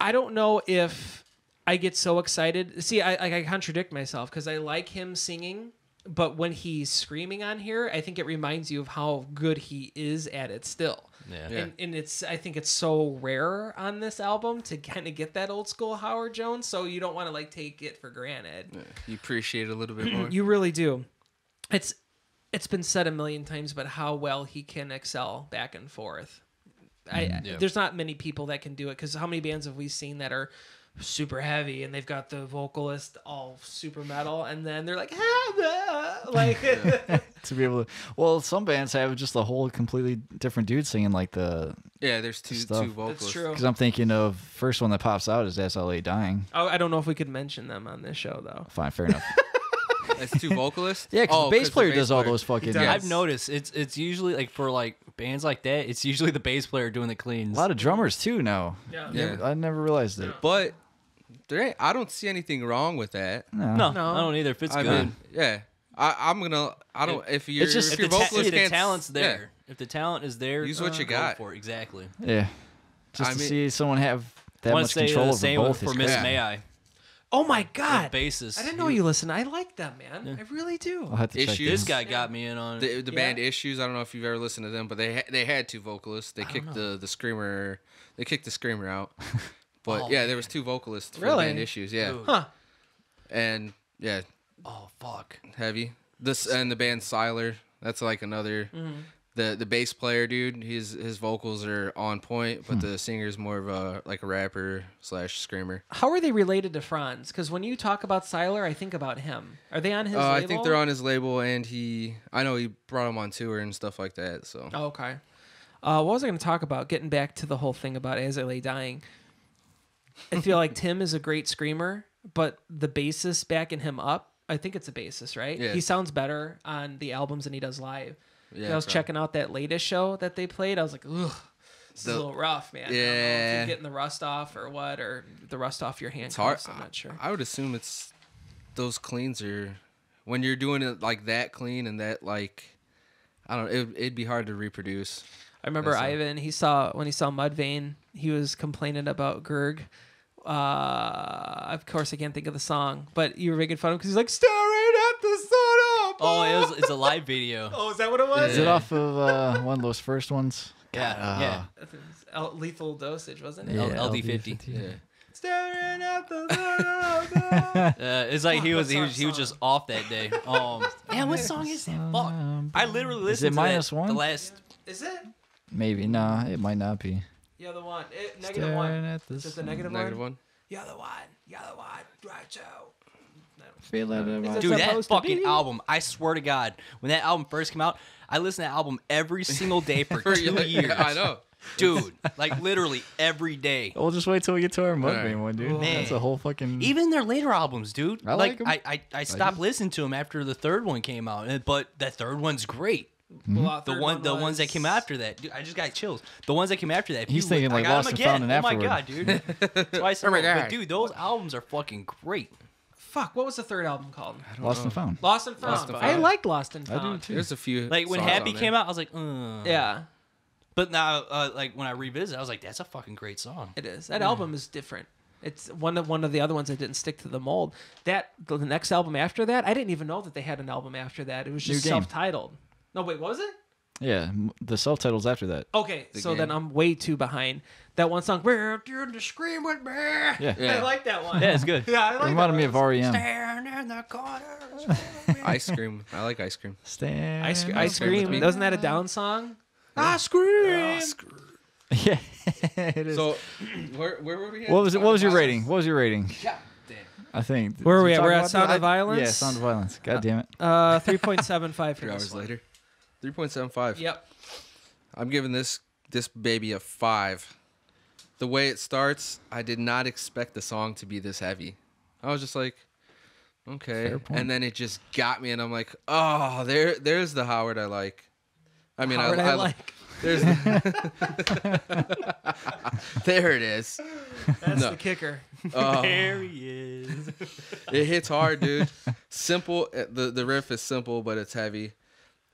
S2: I don't know if I get so excited. See, I contradict myself because I like him singing, but when he's screaming on here, I think it reminds you of how good he is at it still.
S4: Yeah.
S2: And I think it's so rare on this album to kind of get that old school Howard Jones, so you don't want to like take it for granted.
S3: Yeah. You appreciate it a little bit more.
S2: You really do. It's been said a million times, but how well he can excel back and forth. There's not many people that can do it, because how many bands have we seen that are super heavy and they've got the vocalist all super metal and then they're like like
S1: To be able to, well, some bands have just a whole completely different dude singing like the
S3: there's two
S1: stuff.
S3: vocalists.
S2: That's true.
S1: Because I'm thinking of first one that pops out is SLA Dying.
S2: I don't know if we could mention them on this show though.
S1: Fine, fair enough.
S3: It's 2 vocalists.
S1: Yeah, because the bass player
S3: the
S1: does all
S3: player-
S1: those fucking.
S2: does.
S4: I've noticed it's usually like for like bands like that, it's usually the bass player doing the cleans.
S1: A lot of drummers too now.
S3: Yeah.
S1: I never realized it.
S3: But I don't see anything wrong with that.
S1: No.
S4: No,
S2: No.
S4: I don't either. If it's
S3: I
S4: good,
S3: mean, I don't. If you're,
S1: It's just-
S3: if
S4: if
S3: your
S4: the,
S3: vocalist
S4: if the
S3: can't,
S4: talent's
S3: yeah.
S4: there, if the talent is there,
S3: Use what you
S4: go
S3: got.
S4: for it. Exactly.
S1: Yeah. Just
S3: I
S1: to
S3: mean-
S1: see someone have that
S4: I want
S1: much
S4: to say
S1: control
S4: the
S1: over
S4: same
S1: both
S4: for
S1: is
S4: Miss
S1: crazy.
S4: May I.
S2: Oh my god,
S4: The bassist.
S2: I didn't know you listen. I like them, man. I really do.
S1: I'll have to check
S3: Issues.
S4: This
S1: this.
S4: guy got me in on it.
S3: The band Issues. I don't know if you've ever listened to them, but they had 2 vocalists. They kicked the screamer. They kicked the screamer out. But
S4: Oh,
S3: there was 2 vocalists for
S2: Really?
S3: the band Issues. Yeah,
S4: Dude.
S2: Huh.
S3: and
S4: Oh fuck.
S3: heavy. This and the band Siler. That's like another. The bass player dude. His vocals are on point, but the singer's more of a rapper / screamer.
S2: How are they related to Franz? Because when you talk about Siler, I think about him. Are they on his label?
S3: I think they're on his label, and I know he brought him on tour and stuff like that. So
S2: Oh, okay. What was I going to talk about? Getting back to the whole thing about As I Lay Dying. I feel like Tim is a great screamer, but the bassist backing him up, I think it's a bassist, right?
S3: Yeah.
S2: He sounds better on the albums than he does live.
S3: yeah,
S2: I was
S3: probably.
S2: checking out that latest show that they played. I was like, ugh, this is a little rough, man. I don't know if
S3: Yeah.
S2: you're getting the rust off or what, or the rust off your
S3: It's hard.
S2: handcuffs. I'm not sure.
S3: I would assume it's those cleans are when you're doing it like that clean and that like I don't know. It'd be hard to reproduce.
S2: I remember
S3: That's
S2: Ivan. When he saw Mudvayne, he was complaining about Gerg. Of course, I can't think of the song, but you were making fun of him because he's like staring at the sun up.
S4: Oh, it's a live video.
S2: Oh, is that what it was?
S1: Is it off of one of those first ones?
S4: Yeah,
S2: Lethal Dosage, wasn't it?
S4: Yeah. LD50.
S3: Yeah.
S2: Staring at the sun.
S4: It's like he was
S2: What's that
S4: just
S2: song?
S4: off that day. Yeah, what song is that? Fuck. I literally listened to
S1: minus
S4: that
S1: one?
S4: the last.
S2: Is it?
S1: Maybe. Nah, it might not be.
S2: Yeah, the one. Negative
S1: Staring
S2: one.
S1: at the
S2: Is it the
S1: sun.
S2: negative
S3: Negative
S2: one?
S3: one.
S2: You're the one. You're the one. Right, Joe.
S1: Feel it
S2: Is it
S4: Dude, that
S2: supposed to
S4: fucking
S2: be?
S4: album, I swear to God, when that album first came out, I listened to that album every single day for
S3: For
S4: 2
S3: you-
S4: years.
S3: I know.
S4: Dude, like literally every day.
S1: We'll just wait till we get to our Mudvayne
S3: Alright.
S1: one, dude.
S4: Man.
S1: That's a whole fucking.
S4: Even their later albums, dude.
S1: I like 'em.
S4: I stopped listening to them after the third one came out, but that third one's great. The ones that came after that, dude, I just got chills. The ones that came after that,
S1: He's
S4: you
S1: thinking,
S4: I
S1: like,
S4: got 'em
S1: Lost and
S4: again.
S1: Found and
S4: Oh my
S1: afterward.
S4: god, dude. Twice.
S3: Oh my
S4: But
S3: God.
S4: dude, those albums are fucking great.
S2: Fuck, what was the third album called?
S1: Lost and Found.
S2: Lost and Found.
S3: Lost and
S2: I
S3: Found.
S2: liked Lost and
S1: I do
S2: Found.
S1: too.
S3: There's a few.
S4: Like when
S3: songs
S4: Happy
S3: on there.
S4: came out, I was like,
S2: Yeah,
S4: But now, like when I revisit, I was like, that's a fucking great song.
S2: it is. That album is different. It's one of the other ones that didn't stick to the mold. The next album after that, I didn't even know that they had an album after that. It was just
S1: New Game.
S2: self-titled. No, wait, what was it?
S1: Yeah, the self-titles after that.
S2: Okay, so
S3: Game.
S2: then I'm way too behind. That one song, "Where you're to scream with me."
S1: Yeah.
S3: Yeah.
S2: I like that one.
S4: Yeah, it's good.
S2: Yeah, I
S1: It
S2: like
S1: reminded
S2: that
S1: me
S2: one.
S1: of REM.
S4: Staring in the corner.
S3: Ice cream. I like ice cream.
S1: Stand.
S2: I
S3: Scream with
S2: scream.
S3: me.
S2: Wasn't that a down song? I scream.
S1: Yeah, it is.
S3: So, where were we at?
S1: What was it? What was your rating? What was your rating?
S3: Yeah. Damn.
S1: I think.
S2: Where are
S1: did
S2: we
S1: you
S2: at?
S1: talk
S2: We're at
S1: about
S2: Sound
S1: that?
S2: of Violence?
S1: Yeah, Sound of Violence. God damn it.
S2: 3.75 for
S3: 3
S2: this
S3: hours
S2: one.
S3: later. 3.75.
S2: Yep.
S3: I'm giving this baby a 5. The way it starts, I did not expect the song to be this heavy. I was just like, okay.
S1: Fair point.
S3: And then it just got me, and I'm like, oh, there's the Howard I like. I mean,
S2: Howard,
S3: I
S2: like.
S3: there's there it is.
S2: That's
S3: No.
S2: the kicker.
S4: There he is.
S3: It hits hard, dude. Simple. The riff is simple, but it's heavy,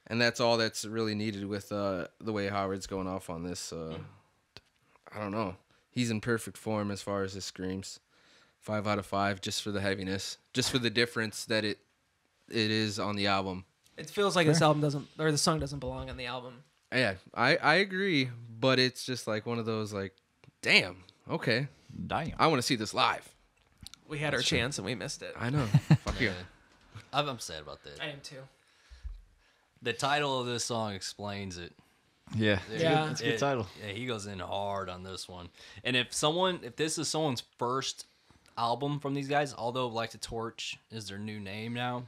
S3: and that's all that's really needed with the way Howard's going off on this. I don't know. He's in perfect form as far as his screams. 5 out of 5, just for the heaviness, just for the difference that it is on the album.
S2: It feels like this album doesn't, or the song doesn't belong on the album.
S3: Yeah, I agree, but it's just like one of those like, damn, okay,
S1: Damn.
S3: I want to see this live.
S2: We had our chance and we missed it.
S3: I know. Fuck you.
S4: I'm sad about that.
S2: I am too.
S4: The title of this song explains it.
S1: Yeah.
S2: Yeah.
S1: It's a good title.
S4: Yeah, he goes in hard on this one. And if this is someone's first album from these guys, although Like the Torch is their new name now,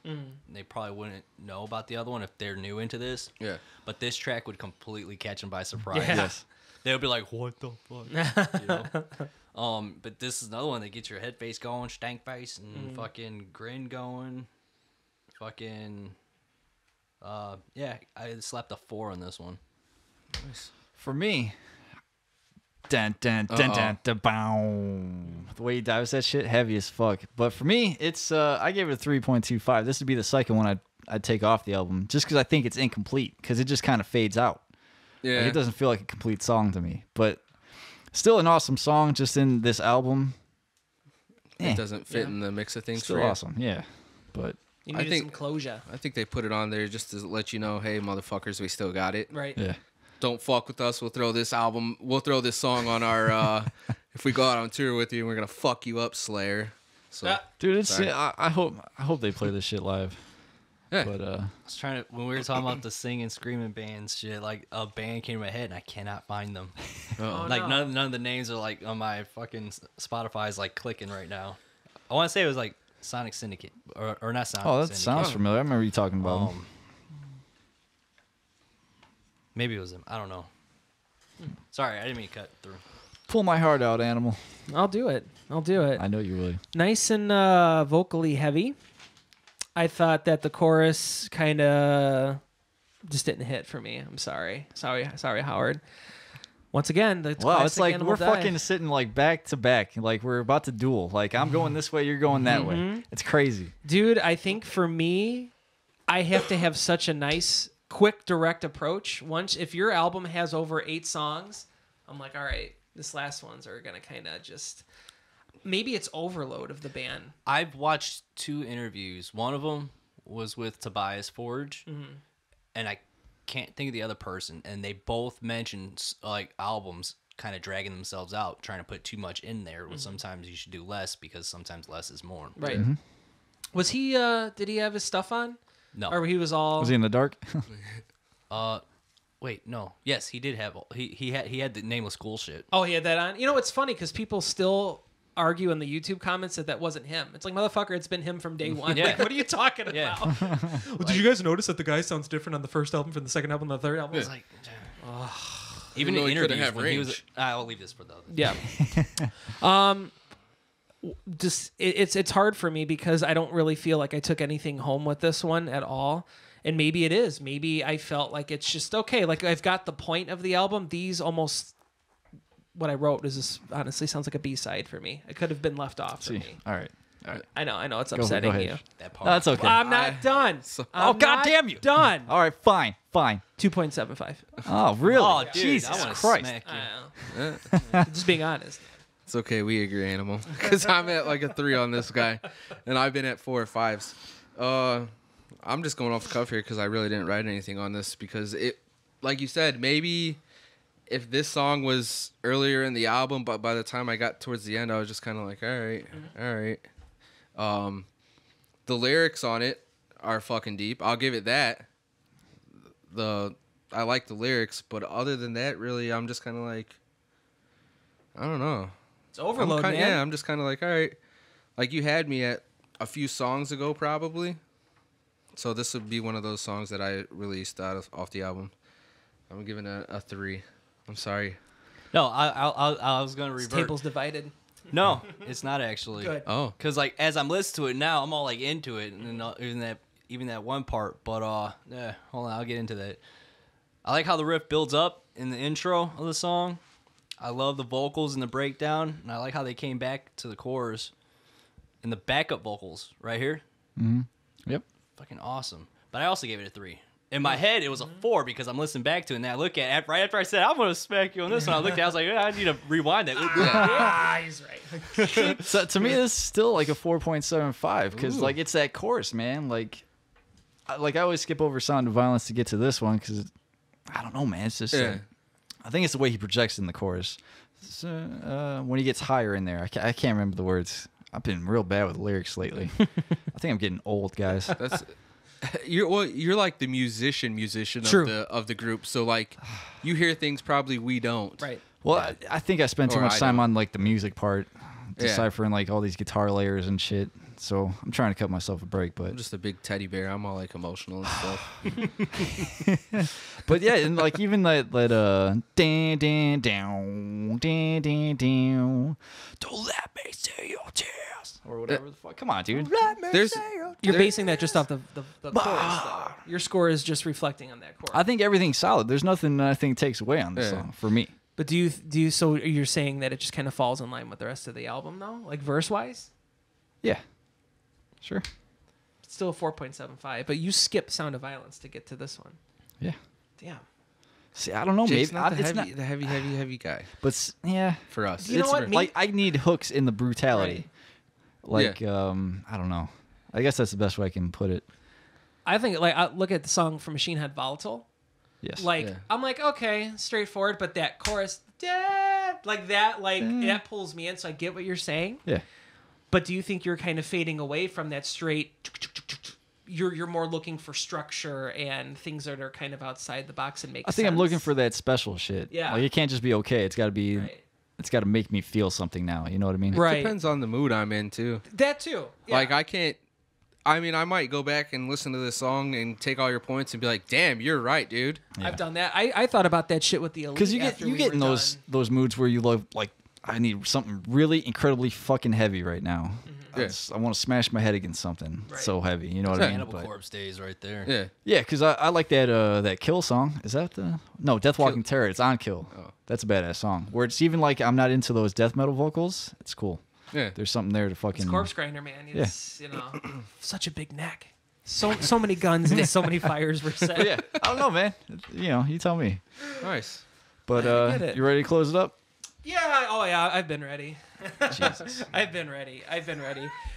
S4: they probably wouldn't know about the other one if they're new into this.
S3: Yeah.
S4: But this track would completely catch them by surprise.
S2: Yeah.
S1: Yes.
S4: They would be like, "What the fuck?" You know? But this is another one that gets your head face going, stank face, and fucking grin going. Fucking, yeah, I slapped a 4 on this one.
S1: For me, dun, dun, dun, dun, dun, bow. The way he dives that shit, heavy as fuck. But for me, it's I gave it a 3.25. This would be the second one I'd take off the album, just because I think it's incomplete, because it just kind of fades out.
S3: Yeah.
S1: Like, it doesn't feel like a complete song to me. But still an awesome song, just in this album.
S3: It doesn't fit in the mix of things.
S1: Still
S3: for you.
S1: awesome, yeah. But
S2: You
S3: I
S2: needed
S3: think-
S2: some closure.
S3: I think they put it on there just to let you know, hey, motherfuckers, we still got it.
S2: Right.
S1: yeah.
S3: Don't fuck with us. We'll throw this song on our, if we go out on tour with you, and we're going to fuck you up, Slayer. So,
S2: Ah.
S1: Dude, it's
S3: Sorry.
S1: I hope they play this shit live.
S3: yeah.
S1: But
S4: I was trying to, when we were talking about the singing, screaming bands shit, like a band came to my head and I cannot find them.
S3: Uh-oh.
S2: Oh,
S4: Like
S2: no.
S4: none of the names are like on my fucking Spotify is like clicking right now. I want to say it was like Sonic Syndicate or not Sonic.
S1: that
S4: Syndicate.
S1: sounds familiar. I remember you talking about them.
S4: Maybe it was him. I don't know. Sorry, I didn't mean to cut through.
S1: Pull my heart out, animal.
S2: I'll do it.
S1: I know you really.
S2: Nice and vocally heavy. I thought that the chorus kind of just didn't hit for me. I'm sorry. Sorry, Howard. Once again, the
S1: Wow, it's
S2: classic
S1: like
S2: Animal
S1: we're
S2: Die.
S1: fucking sitting like back to back, like we're about to duel. Like I'm going this way, you're going that way. It's crazy.
S2: Dude, I think for me, I have to have such a nice, quick, direct approach. Once, if your album has over 8 songs, I'm like, all right, this last ones are gonna kind of just. Maybe it's overload of the band.
S4: I've watched 2 interviews. One of them was with Tobias Forge, and I can't think of the other person. And they both mentioned like albums kind of dragging themselves out, trying to put too much in there. When sometimes you should do less because sometimes less is more.
S2: Right. Was he? Did he have his stuff on?
S4: No.
S2: Or he was all.
S1: Was he in the dark?
S4: Wait, no. Yes, he did have. He had the Nameless School shit.
S2: Oh, he had that on. You know, it's funny because people still argue in the YouTube comments that wasn't him. It's like, motherfucker, it's been him from day one.
S4: Yeah.
S2: Like, what are you talking
S4: Yeah.
S2: about? Well, did you guys notice that the guy sounds different on the first album from the second album and the third album?
S4: It's like, even
S3: Even though
S4: in
S3: he couldn't
S4: interviews
S3: have
S4: when he was.
S3: range.
S4: I'll leave this for the other.
S2: Yeah. Just it's hard for me because I don't really feel like I took anything home with this one at all. And maybe it is. Maybe I felt like it's just okay. Like I've got the point of the album. These almost what I wrote is this honestly sounds like a B-side for me. It could have been left off for
S1: See.
S2: me.
S1: All right.
S2: I know it's
S1: Go
S2: upsetting
S1: ahead.
S2: you.
S4: That part.
S1: No, that's okay.
S2: I'm not done. I'm
S1: God
S2: not
S1: damn you.
S2: Done.
S1: All right, fine.
S2: 2.75.
S1: Oh, really?
S4: Oh, dude,
S1: Jesus
S4: I want to
S1: Christ.
S4: smack you.
S2: I know. Just being honest.
S3: It's okay. We agree, Animal. Because I'm at like a 3 on this guy. And I've been at 4 or 5s. I'm just going off the cuff here because I really didn't write anything on this because it, like you said, maybe if this song was earlier in the album, but by the time I got towards the end, I was just kind of like, all right. The lyrics on it are fucking deep. I'll give it that. I like the lyrics, but other than that, really, I'm just kind of like, I don't know.
S2: It's overload, man.
S3: Yeah, I'm just kind of like, all right. Like you had me at a few songs ago, probably. So this would be one of those songs that I released off the album. I'm giving it a 3. I'm sorry.
S4: No, I was gonna
S2: This
S4: revert.
S2: table's divided.
S4: No, it's not actually.
S2: Good.
S3: Oh.
S4: Cause like as I'm listening to it now, I'm all like into it, and then even that one part. But yeah, hold on, I'll get into that. I like how the riff builds up in the intro of the song. I love the vocals and the breakdown, and I like how they came back to the chorus and the backup vocals right here.
S1: Mm-hmm. Yep.
S4: Fucking awesome. But I also gave it a 3. In my head, it was a 4 because I'm listening back to it, and I look at it right after I said, I'm going to smack you on this one. I looked at it, I was like, I need to rewind it.
S2: He's right.
S1: So to me, this is still like a 4.75 because like it's that chorus, man. Like I always skip over Sound of Violence to get to this one because I don't know, man. It's just I think it's the way he projects in the chorus. So, when he gets higher in there, I can't remember the words. I've been real bad with lyrics lately. I think I'm getting old, guys.
S3: That's you're like the musician of the group. So like you hear things probably we don't.
S2: Right.
S1: Well, I think I spend too
S3: Or
S1: much
S3: I
S1: time
S3: don't.
S1: on like the music part, deciphering like all these guitar layers and shit. So I'm trying to cut myself a break, but
S3: I'm just a big teddy bear. I'm all like emotional and stuff.
S1: but yeah, and like even that dan dan down dan dan down, don't let me see your tears or whatever the fuck. Come on, dude.
S3: There's
S2: You're basing that just off the chorus, though. Your score is just reflecting on that chorus.
S1: I think everything's solid. There's nothing that I think takes away on this song for me.
S2: But do you? So you're saying that it just kind of falls in line with the rest of the album, though, like verse wise?
S1: Yeah, sure.
S2: It's still a 4.75, but you skip Sound of Violence to get to this one.
S1: Yeah.
S2: Damn.
S1: See, I don't know.
S3: Jake's
S1: Maybe
S3: not the
S1: it's
S3: heavy, the heavy guy
S1: but yeah,
S3: for us.
S2: You know
S1: it's
S2: what?
S1: like I need hooks in the brutality. Like I don't know. I guess that's the best way I can put it.
S2: I think like I look at the song from Machine Head Volatile.
S1: Yes.
S2: Like I'm like, okay, straightforward, but that chorus, like that pulls me in, so I get what you're saying.
S1: Yeah.
S2: But do you think you're kind of fading away from that straight? You're more looking for structure and things that are kind of outside the box and make sense.
S1: I think I'm looking for that special shit.
S2: Yeah.
S1: Like it can't just be okay. It's got to be.
S2: Right.
S1: It's got to make me feel something now. You know what I mean?
S2: Right.
S3: Depends on the mood I'm in too.
S2: That too. Yeah.
S3: Like I can't. I mean, I might go back and listen to this song and take all your points and be like, "Damn, you're right, dude."
S1: Yeah.
S2: I've done that. I thought about that shit with the Elite.
S1: Because you
S2: after we
S1: get
S2: were
S1: in
S2: done.
S1: those moods where you love like I need something really incredibly fucking heavy right now. I want to smash my head against something so heavy. You know what I mean?
S4: Cannibal
S1: But-
S4: Corpse days right there.
S3: Yeah.
S1: Yeah, because I like that Kill song. Is that Death Walking Terror? It's on Kill.
S3: Oh.
S1: That's a badass song. Where it's even like I'm not into those death metal vocals. It's cool.
S3: Yeah.
S1: There's something there to fucking.
S2: It's Corpse Grinder, man. It's such a big neck. So many guns and so many fires were set.
S1: Yeah, I don't know, man. You tell me.
S3: Nice.
S1: But
S2: get it.
S1: you ready to close it up?
S2: Yeah. Oh yeah. I've been ready.
S1: Jesus.
S2: I've been ready.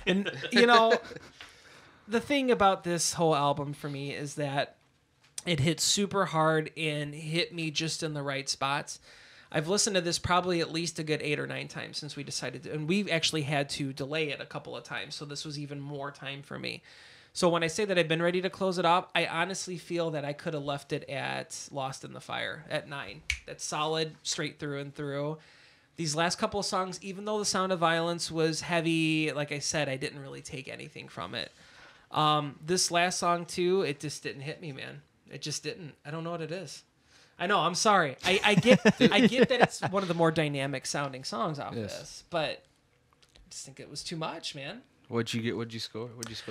S2: And the thing about this whole album for me is that it hit super hard and hit me just in the right spots. I've listened to this probably at least a good 8 or 9 times since we decided to, and we've actually had to delay it a couple of times, so this was even more time for me. So when I say that I've been ready to close it off, I honestly feel that I could have left it at Lost in the Fire at 9. That's solid, straight through and through. These last couple of songs, even though the Sound of Violence was heavy, like I said, I didn't really take anything from it. This last song too, it just didn't hit me, man. It just didn't. I don't know what it is. I know. I'm sorry. I get that it's one of the more dynamic sounding songs off this, but I just think it was too much, man.
S3: What'd you get? What'd you score? This?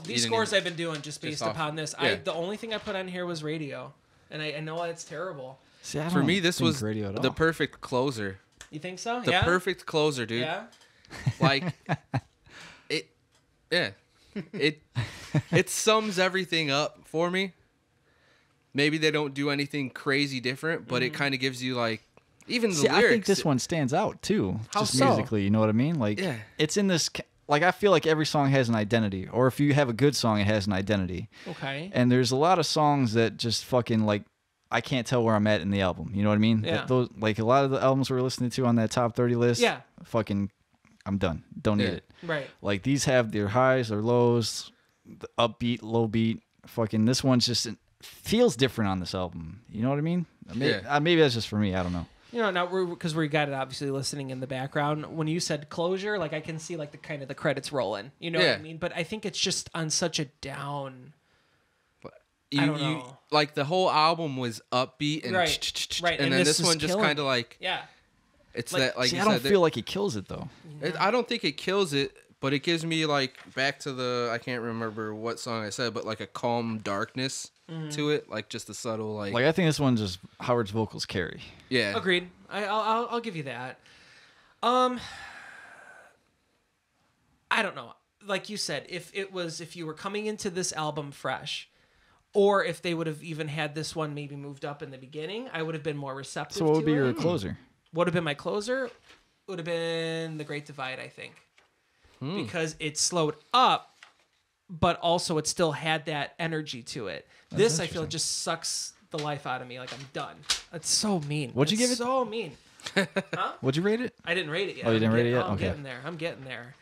S2: These scores I've been doing just based
S3: off-
S2: upon this.
S3: yeah.
S2: The only thing I put on here was radio, and I know it's terrible.
S1: See, I
S3: For
S1: don't
S3: me, this
S1: think
S3: was
S1: radio at
S3: the
S1: all.
S3: perfect closer.
S2: You think so?
S3: The
S2: yeah.
S3: perfect closer, dude.
S2: Yeah.
S3: Like it sums everything up for me. Maybe they don't do anything crazy different, but it kind of gives you like even the
S1: See,
S3: lyrics.
S1: I think this one stands out too,
S2: How
S1: just
S2: so?
S1: musically. You know what I mean? Like,
S3: Yeah.
S1: it's in this. Like, I feel like every song has an identity, or if you have a good song, it has an identity.
S2: Okay.
S1: And there's a lot of songs that just fucking like I can't tell where I'm at in the album. You know what I mean?
S2: Yeah.
S1: Those like a lot of the albums we're listening to on that top 30 list.
S2: Yeah.
S1: Fucking, I'm done. Don't need
S3: Yeah.
S1: it.
S2: Right.
S1: Like these have their highs, their lows, the upbeat, low beat. Fucking this one's just it feels different on this album. You know what I mean? Maybe that's just for me. I don't know.
S2: You know, now because we got it obviously listening in the background. When you said closure, like I can see like the kind of the credits rolling. You know what I mean? But I think it's just on such a down. I don't know.
S3: Like the whole album was upbeat and
S2: Right.
S3: and then this
S2: is
S3: one just
S2: killing
S3: kind of like
S2: Yeah.
S3: it's
S2: Like-
S3: that like
S1: See,
S3: you
S1: I don't
S3: said,
S1: feel like he kills it though.
S3: I don't think it kills it, but it gives me like back to the I can't remember what song I said, but like a calm darkness to it, like just a subtle like
S1: I think this one just Howard's vocals carry.
S3: yeah.
S2: Agreed. I'll give you that. I don't know. Like you said, if you were coming into this album fresh, or if they would have even had this one maybe moved up in the beginning, I would have been more receptive.
S1: So what would
S2: to
S1: be
S2: it.
S1: your closer?
S2: Would have been my closer? Would have been The Great Divide, I think. Because it slowed up, but also it still had that energy to it. This, I feel, just sucks the life out of me. Like, I'm done. It's so mean.
S1: What'd you give it?
S2: So mean. Huh?
S1: What'd you rate it?
S2: I didn't rate it yet.
S1: Oh, you didn't rate it yet?
S2: I'm
S1: Okay.
S2: I'm getting there.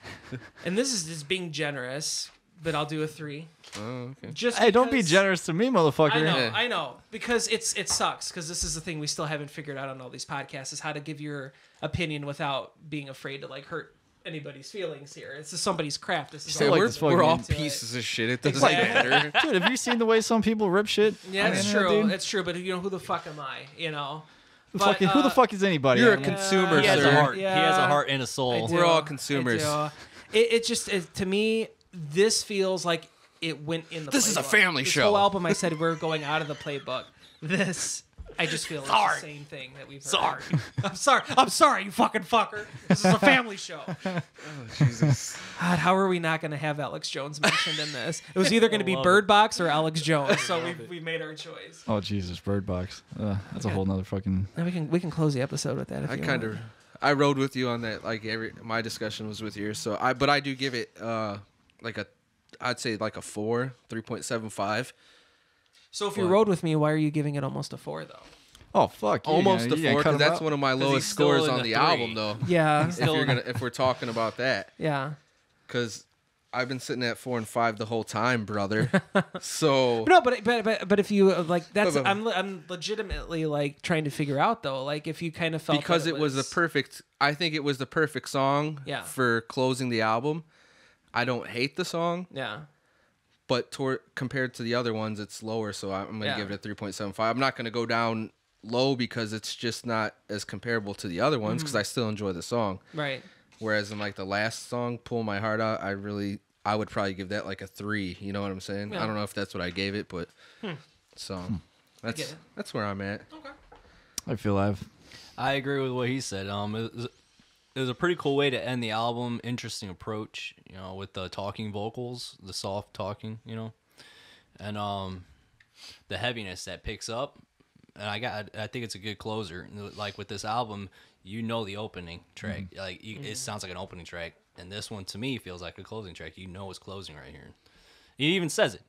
S2: And this is just being generous, but I'll do a 3.
S3: Oh, okay.
S2: Just
S1: Hey, don't be
S2: because-
S1: generous to me, motherfucker.
S2: I know, because it sucks, because this is the thing we still haven't figured out on all these podcasts, is how to give your opinion without being afraid to like hurt anybody's feelings here. It's just somebody's craft. This is
S3: Hey,
S2: all
S1: like
S3: we're,
S1: this fucking-
S3: we're all
S2: into it.
S3: pieces of shit. It doesn't
S2: Exactly.
S3: matter.
S1: Dude, have you seen the way some people rip shit?
S2: Yeah,
S1: on the
S2: it's
S1: internet,
S2: true.
S1: dude?
S2: It's true, but who the fuck am I? You know.
S1: Who
S2: But,
S1: the fuck is anybody?
S3: You're a
S1: animal?
S3: consumer,
S4: He has
S3: sir.
S4: a heart.
S2: Yeah.
S4: He has a heart and a
S2: I
S4: soul.
S2: do.
S3: We're all
S2: I
S3: consumers.
S2: do. It just to me, this feels like it went in the.
S3: This is a
S2: playbook.
S3: family
S2: this
S3: show.
S2: Whole album, I said we're going out of the playbook. This, I just feel it's the same thing that we've heard. I'm sorry, you fucking fucker. This is a family show.
S3: Jesus.
S2: God, how are we not going to have Alex Jones mentioned in this? It was either going to be Bird Box or Alex Jones, so we made our choice.
S1: Oh Jesus, Bird Box. That's a whole nother fucking.
S2: Now we can close the episode with that. If
S3: I
S2: you
S3: kind
S2: want.
S3: of, I rode with you on that. Like my discussion was with yours. So but I do give it I'd say like a 3.75.
S2: So if you rode with me, why are you giving it almost a 4 though?
S1: Oh fuck!
S3: Almost a 4
S1: cut
S3: because
S1: him
S3: that's
S1: out?
S3: one of my lowest
S4: he's still
S3: scores
S4: in
S3: on
S4: the
S3: the
S4: 3.
S3: album though.
S2: Yeah,
S3: If we're talking about that,
S2: yeah.
S3: because I've been sitting at 4 and 5 the whole time, brother. So
S2: No, but if you like, that's
S3: But-
S2: I'm legitimately like trying to figure out though, like if you kind of felt
S3: because
S2: that
S3: it was the perfect, I think it was the perfect song
S2: Yeah.
S3: for closing the album. I don't hate the song,
S2: yeah.
S3: but compared to the other ones, it's lower. So I'm going to
S2: Yeah.
S3: give it a 3.75. I'm not going to go down low because it's just not as comparable to the other ones because I still enjoy the song.
S2: Right.
S3: Whereas in like the last song, Pull My Heart Out, I would probably give that like a 3. You know what I'm saying?
S2: Yeah.
S3: I don't know if that's what I gave it, but so
S2: get it.
S3: that's where I'm at.
S2: Okay.
S1: I feel
S4: I agree with what he said. It was a pretty cool way to end the album. Interesting approach, with the talking vocals, the soft talking, and the heaviness that picks up. And I think it's a good closer. Like with this album, the opening track, it sounds like an opening track, and this one to me feels like a closing track. It's closing right here. He even says it.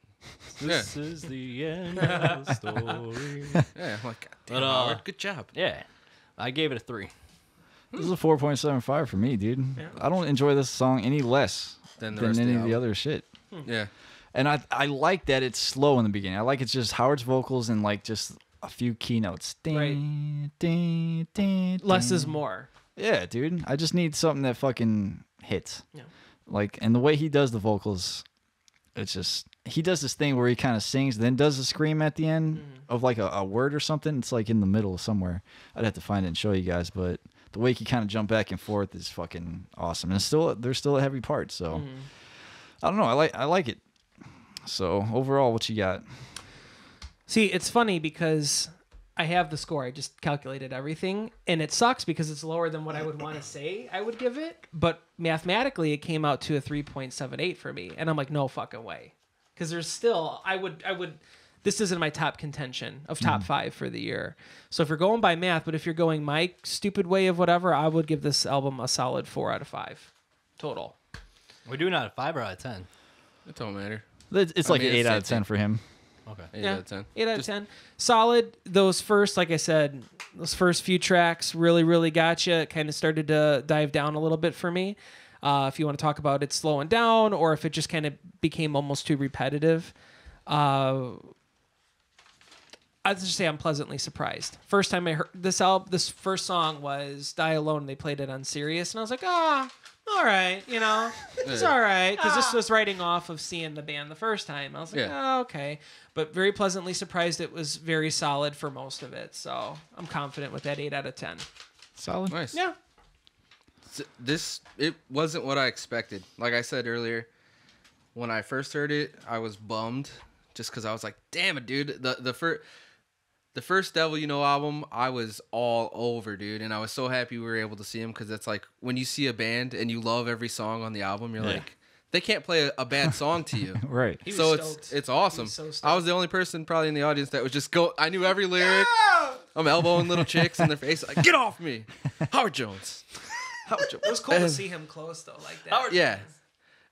S4: This is the end of the story.
S3: Yeah, I'm like, God damn,
S4: But,
S3: Howard, good job.
S4: Yeah, I gave it a 3.
S1: This is a 4.75 for me, dude.
S2: Yeah.
S1: I don't enjoy this song any less
S3: Than the
S1: than
S3: rest of
S1: any
S3: the
S1: of the
S3: album.
S1: other shit.
S3: Yeah.
S1: And I like that it's slow in the beginning. I like it's just Howard's vocals and like just a few keynotes.
S2: Right. Less is more.
S1: Yeah, dude. I just need something that fucking hits.
S2: Yeah.
S1: Like, and the way he does the vocals, it's just, he does this thing where he kind of sings, then does a scream at the end of like a word or something. It's like in the middle somewhere. I'd have to find it and show you guys, but the way he kind of jump back and forth is fucking awesome. And there's still a heavy part. So I don't know. I like it. So overall, what you got?
S2: See, it's funny because I have the score. I just calculated everything, and it sucks because it's lower than what I would want to say I would give it. But mathematically, it came out to a 3.78 for me, and I'm like, no fucking way, because there's still I would. This isn't my top contention of top 5 for the year. So if you're going by math, but if you're going my stupid way of whatever, I would give this album a solid 4 out of 5 total.
S4: We're doing out of 5 or out of 10.
S3: It don't matter.
S1: It's
S3: I
S1: like
S3: mean,
S1: an 8
S3: it's
S1: out of 10
S3: same
S1: for him.
S4: Okay.
S3: 8 out of 10.
S2: 8 out of 10. Solid. Those first, like I said, those first few tracks really, really got you. It kind of started to dive down a little bit for me. If you want to talk about it slowing down or if it just kind of became almost too repetitive. I'd just say I'm pleasantly surprised. First time I heard this album, this first song was Die Alone. And they played it on Sirius, and I was like, all right, it's all right. Because this was writing off of seeing the band the first time. I was like,
S3: Yeah.
S2: okay. But very pleasantly surprised it was very solid for most of it. So I'm confident with that 8 out of 10.
S1: Solid.
S3: Nice.
S2: Yeah.
S3: It wasn't what I expected. Like I said earlier, when I first heard it, I was bummed just because I was like, damn it, dude. The first Devil You Know album, I was all over, dude. And I was so happy we were able to see him because it's like when you see a band and you love every song on the album, you're like, they can't play a bad song to you.
S1: Right.
S3: So it's awesome. I was the only person probably in the audience that was just I knew every lyric. Yeah! I'm elbowing little chicks in their face. Like, get off me. Howard Jones. Howard Jones.
S2: It was cool to see him close, though, like that.
S3: Howard Jones.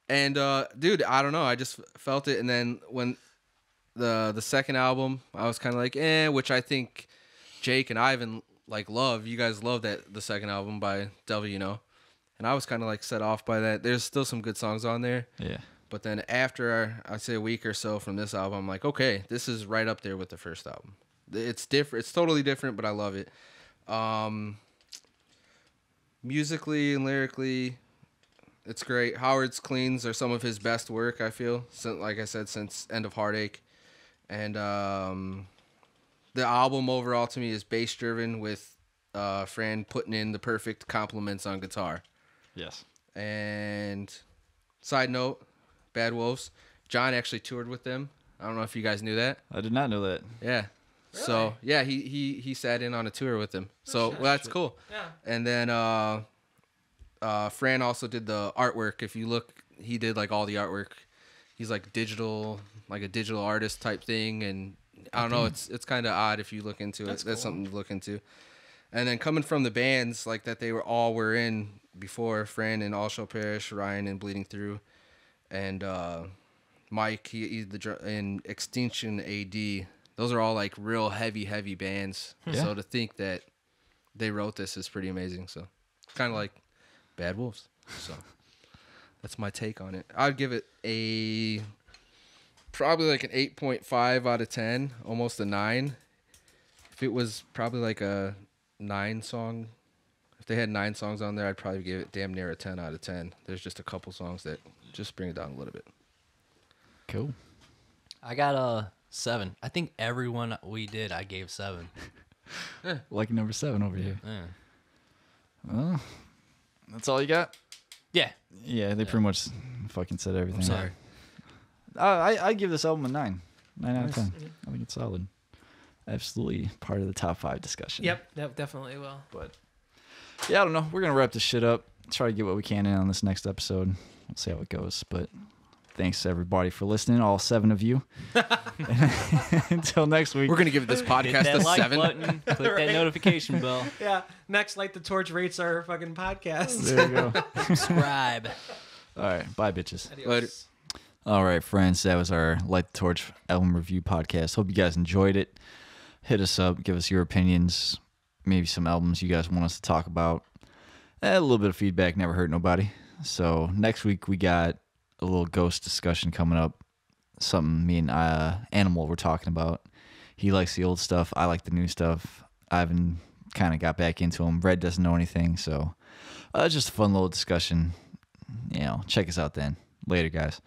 S3: And, dude, I don't know. I just felt it. And then when the second album, I was kind of like, which I think Jake and Ivan, like, love. You guys love the second album by Devil You Know. And I was kind of, like, set off by that. There's still some good songs on there. Yeah. But then after, I'd say a week or so from this album, I'm like, okay, this is right up there with the first album. It's different. It's totally different, but I love it. Musically and lyrically, it's great. Howard's cleans are some of his best work, I feel. So, like I said, since End of Heartache. And the album overall to me is bass driven with Fran putting in the perfect compliments on guitar. Yes. And side note, Bad Wolves, John actually toured with them. I don't know if you guys knew that.
S1: I did not know that.
S3: Yeah. Really? So, yeah, he sat in on a tour with them. So, well, that's cool. Yeah. And then Fran also did the artwork. If you look, he did, like, all the artwork. He's, like, a digital artist type thing. And I don't know, it's kind of odd if you look into it. That's cool. Something to look into. And then coming from the bands, like, that they were in before, Fran and All Shall Perish, Ryan and Bleeding Through, and Mike, he's in Extinction AD. Those are all like real heavy bands. Yeah. So to think that they wrote this is pretty amazing. So kind of like Bad Wolves. So that's my take on it. I'd give it probably like an 8.5 out of 10, almost a 9. If it was probably like a 9 song, if they had 9 songs on there, I'd probably give it damn near a 10 out of 10. There's just a couple songs that just bring it down a little bit. Cool.
S4: I got a 7. I think everyone we did, I gave 7.
S1: Like number 7 over here.
S4: Yeah.
S1: Well, that's all you got?
S4: Yeah.
S1: Yeah, they pretty much fucking said everything.
S4: I'm sorry.
S1: I give this album a 9. 9 out of 10. I think it's solid. Absolutely part of the top 5 discussion.
S2: Yep, definitely will.
S1: But yeah, I don't know. We're gonna wrap this shit up. Try to get what we can in on this next episode. We'll see how it goes. But thanks everybody for listening, all 7 of you. Until next week.
S3: We're gonna give this podcast
S4: a
S3: like
S4: 7. Button, click that notification bell.
S2: Yeah. Next, Light the Torch rates our fucking podcast.
S1: There you go.
S4: Subscribe.
S1: All right. Bye, bitches.
S2: Adios.
S3: Later.
S1: All right, friends. That was our Light the Torch album review podcast. Hope you guys enjoyed it. Hit us up. Give us your opinions. Maybe some albums you guys want us to talk about. A little bit of feedback never hurt nobody. So next week we got a little ghost discussion coming up. Something me and Animal were talking about. He likes the old stuff. I like the new stuff. Ivan kind of got back into him. Red doesn't know anything. So just a fun little discussion. Check us out then. Later, guys.